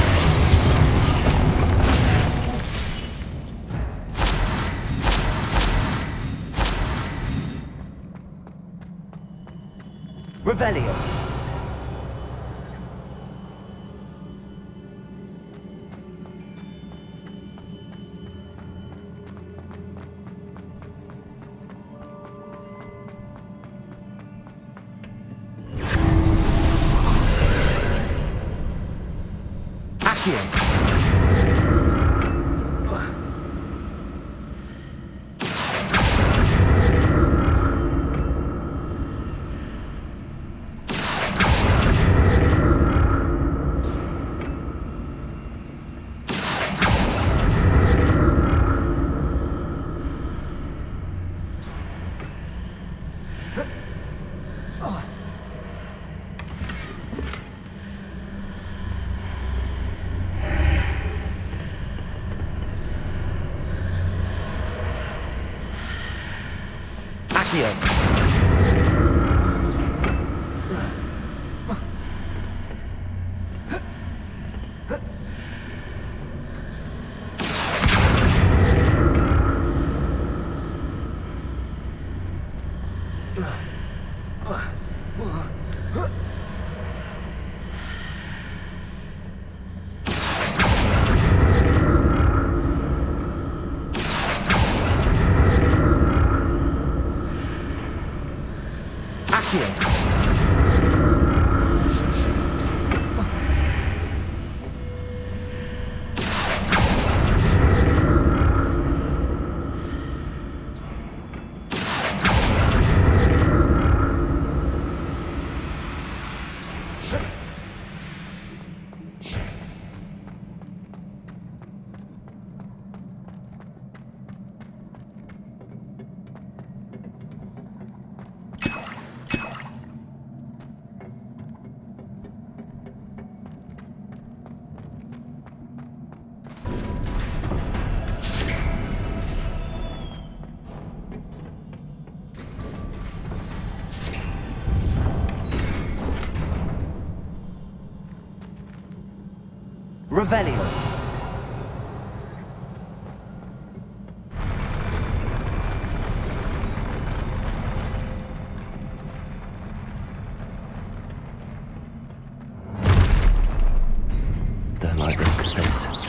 Revelio. Accio. Accio. Accio. Revelio. Don't like the look of this.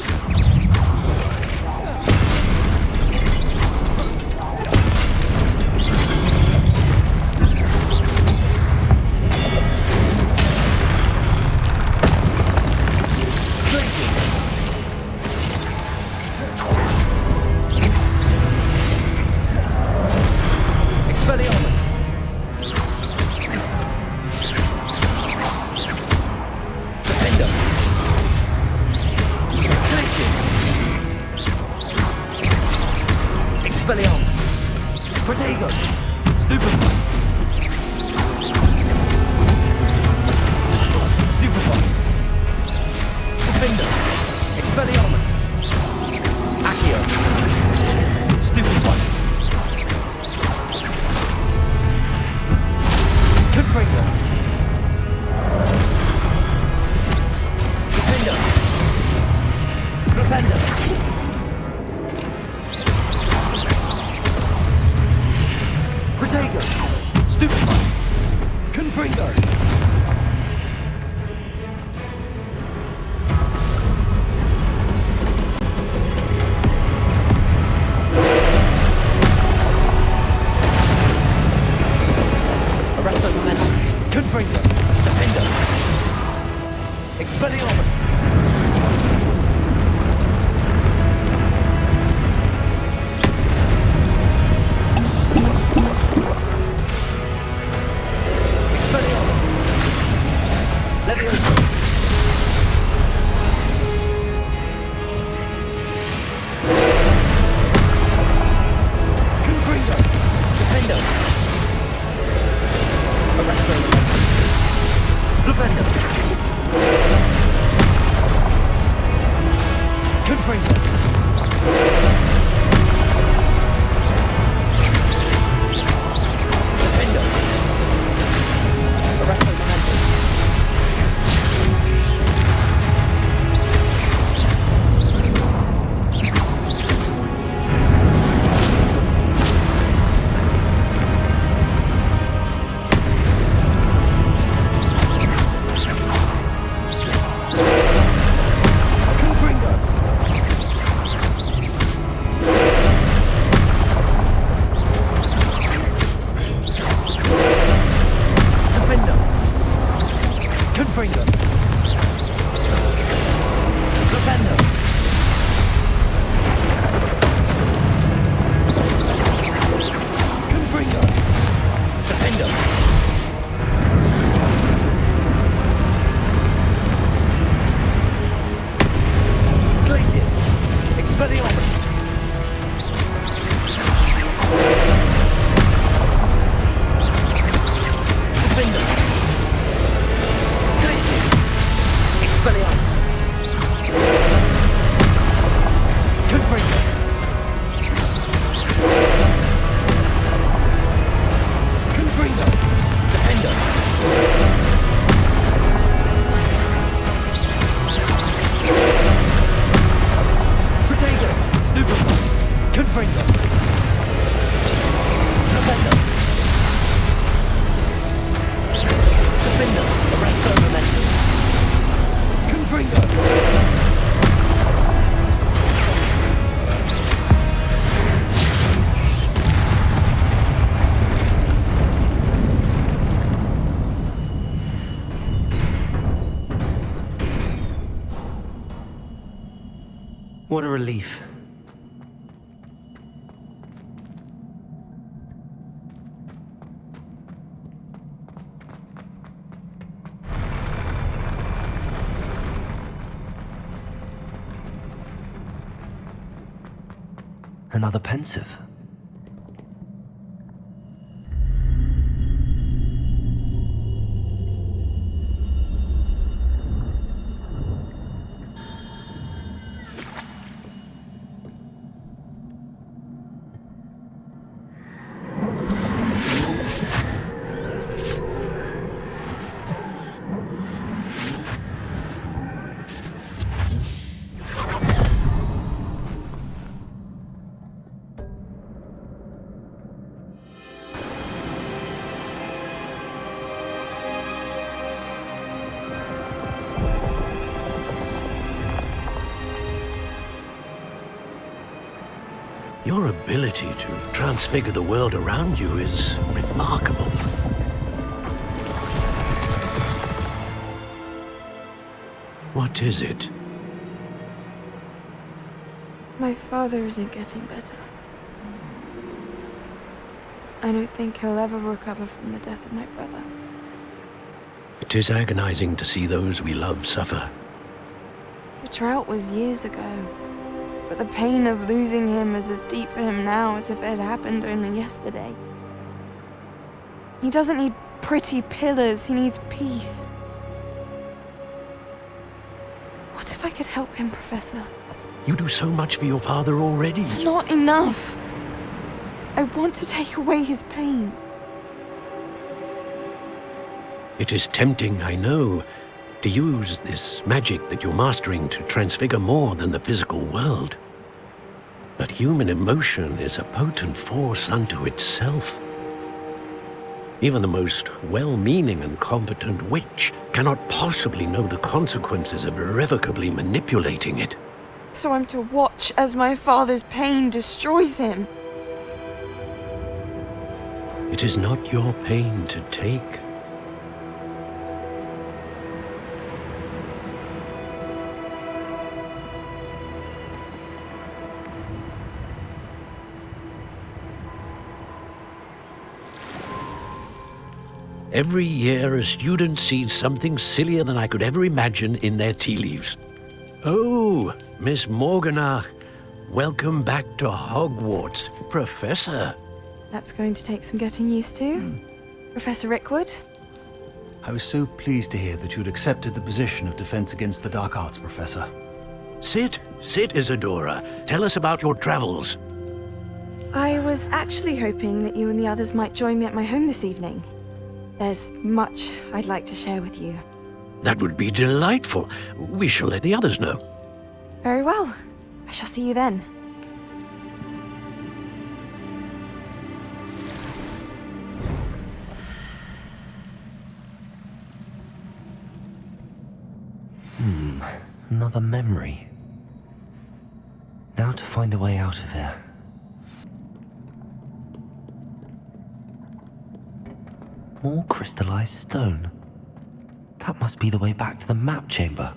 What a relief. Another pensive. Your ability to transfigure the world around you is remarkable. What is it? My father isn't getting better. I don't think he'll ever recover from the death of my brother. It is agonizing to see those we love suffer. The drought was years ago, but the pain of losing him is as deep for him now as if it had happened only yesterday. He doesn't need pretty pillars, he needs peace. What if I could help him, Professor? You do so much for your father already. It's not enough. I want to take away his pain. It is tempting, I know, to use this magic that you're mastering to transfigure more than the physical world. But human emotion is a potent force unto itself. Even the most well-meaning and competent witch cannot possibly know the consequences of irrevocably manipulating it. So I'm to watch as my father's pain destroys him. It is not your pain to take. Every year, a student sees something sillier than I could ever imagine in their tea leaves. Oh, Miss Morganach, welcome back to Hogwarts, Professor. That's going to take some getting used to. Professor Rickwood? I was so pleased to hear that you'd accepted the position of Defense Against the Dark Arts, Professor. Sit, Isadora. Tell us about your travels. I was actually hoping that you and the others might join me at my home this evening. There's much I'd like to share with you. That would be delightful. We shall let the others know. Very well. I shall see you then. Another memory. Now to find a way out of here. More crystallized stone. That must be the way back to the map chamber.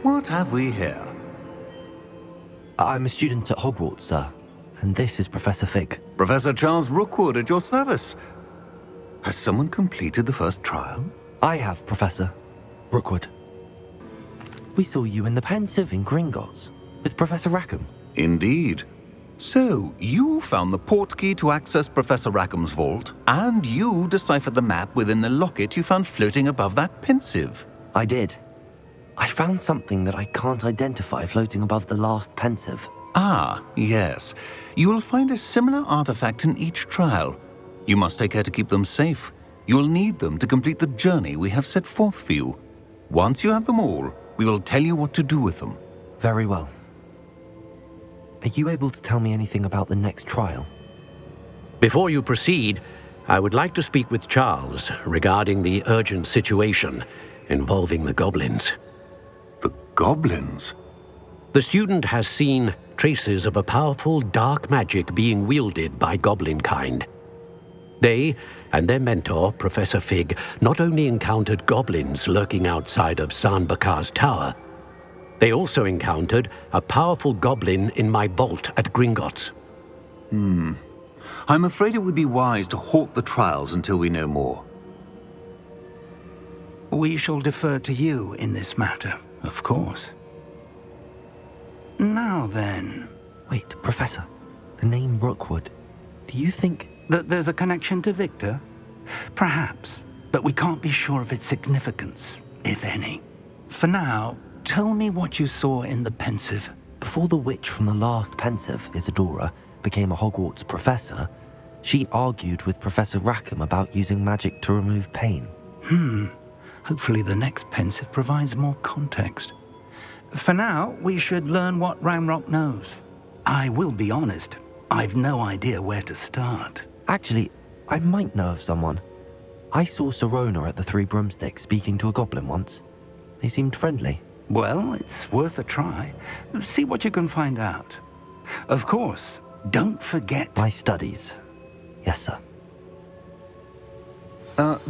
What have we here? I'm a student at Hogwarts, sir. And this is Professor Fig. Professor Charles Rookwood at your service. Has someone completed the first trial? I have, Professor Rookwood. We saw you in the Pensive in Gringotts with Professor Rackham. Indeed. So, you found the portkey to access Professor Rackham's vault, and you deciphered the map within the locket you found floating above that Pensive. I did. I found something that I can't identify floating above the last Pensive. Ah, yes. You will find a similar artifact in each trial. You must take care to keep them safe. You will need them to complete the journey we have set forth for you. Once you have them all, we will tell you what to do with them. Very well. Are you able to tell me anything about the next trial? Before you proceed, I would like to speak with Charles regarding the urgent situation involving the goblins. The goblins? The student has seen traces of a powerful dark magic being wielded by goblin kind. They and their mentor, Professor Fig, not only encountered goblins lurking outside of San Bakar's tower, they also encountered a powerful goblin in my vault at Gringotts. I'm afraid it would be wise to halt the trials until we know more. We shall defer to you in this matter, of course. Now then... Wait, Professor. The name Rookwood. Do you think... that there's a connection to Victor? Perhaps, but we can't be sure of its significance, if any. For now, tell me what you saw in the Pensive. Before the witch from the last Pensive, Isadora, became a Hogwarts professor, she argued with Professor Rackham about using magic to remove pain. Hopefully the next Pensive provides more context. For now, we should learn what Ramrock knows. I will be honest, I've no idea where to start. Actually, I might know of someone. I saw Sirona at the Three Broomsticks speaking to a goblin once. They seemed friendly. Well, it's worth a try. See what you can find out. Of course, don't forget... My studies. Yes, sir.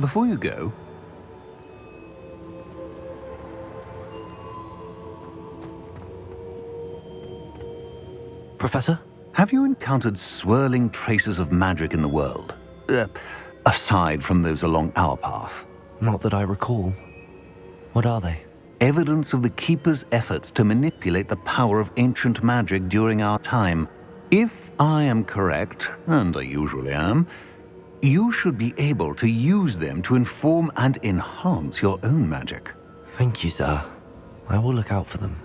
Before you go... Professor? Have you encountered swirling traces of magic in the world? Aside from those along our path? Not that I recall. What are they? Evidence of the Keeper's efforts to manipulate the power of ancient magic during our time. If I am correct, and I usually am, you should be able to use them to inform and enhance your own magic. Thank you, sir. I will look out for them.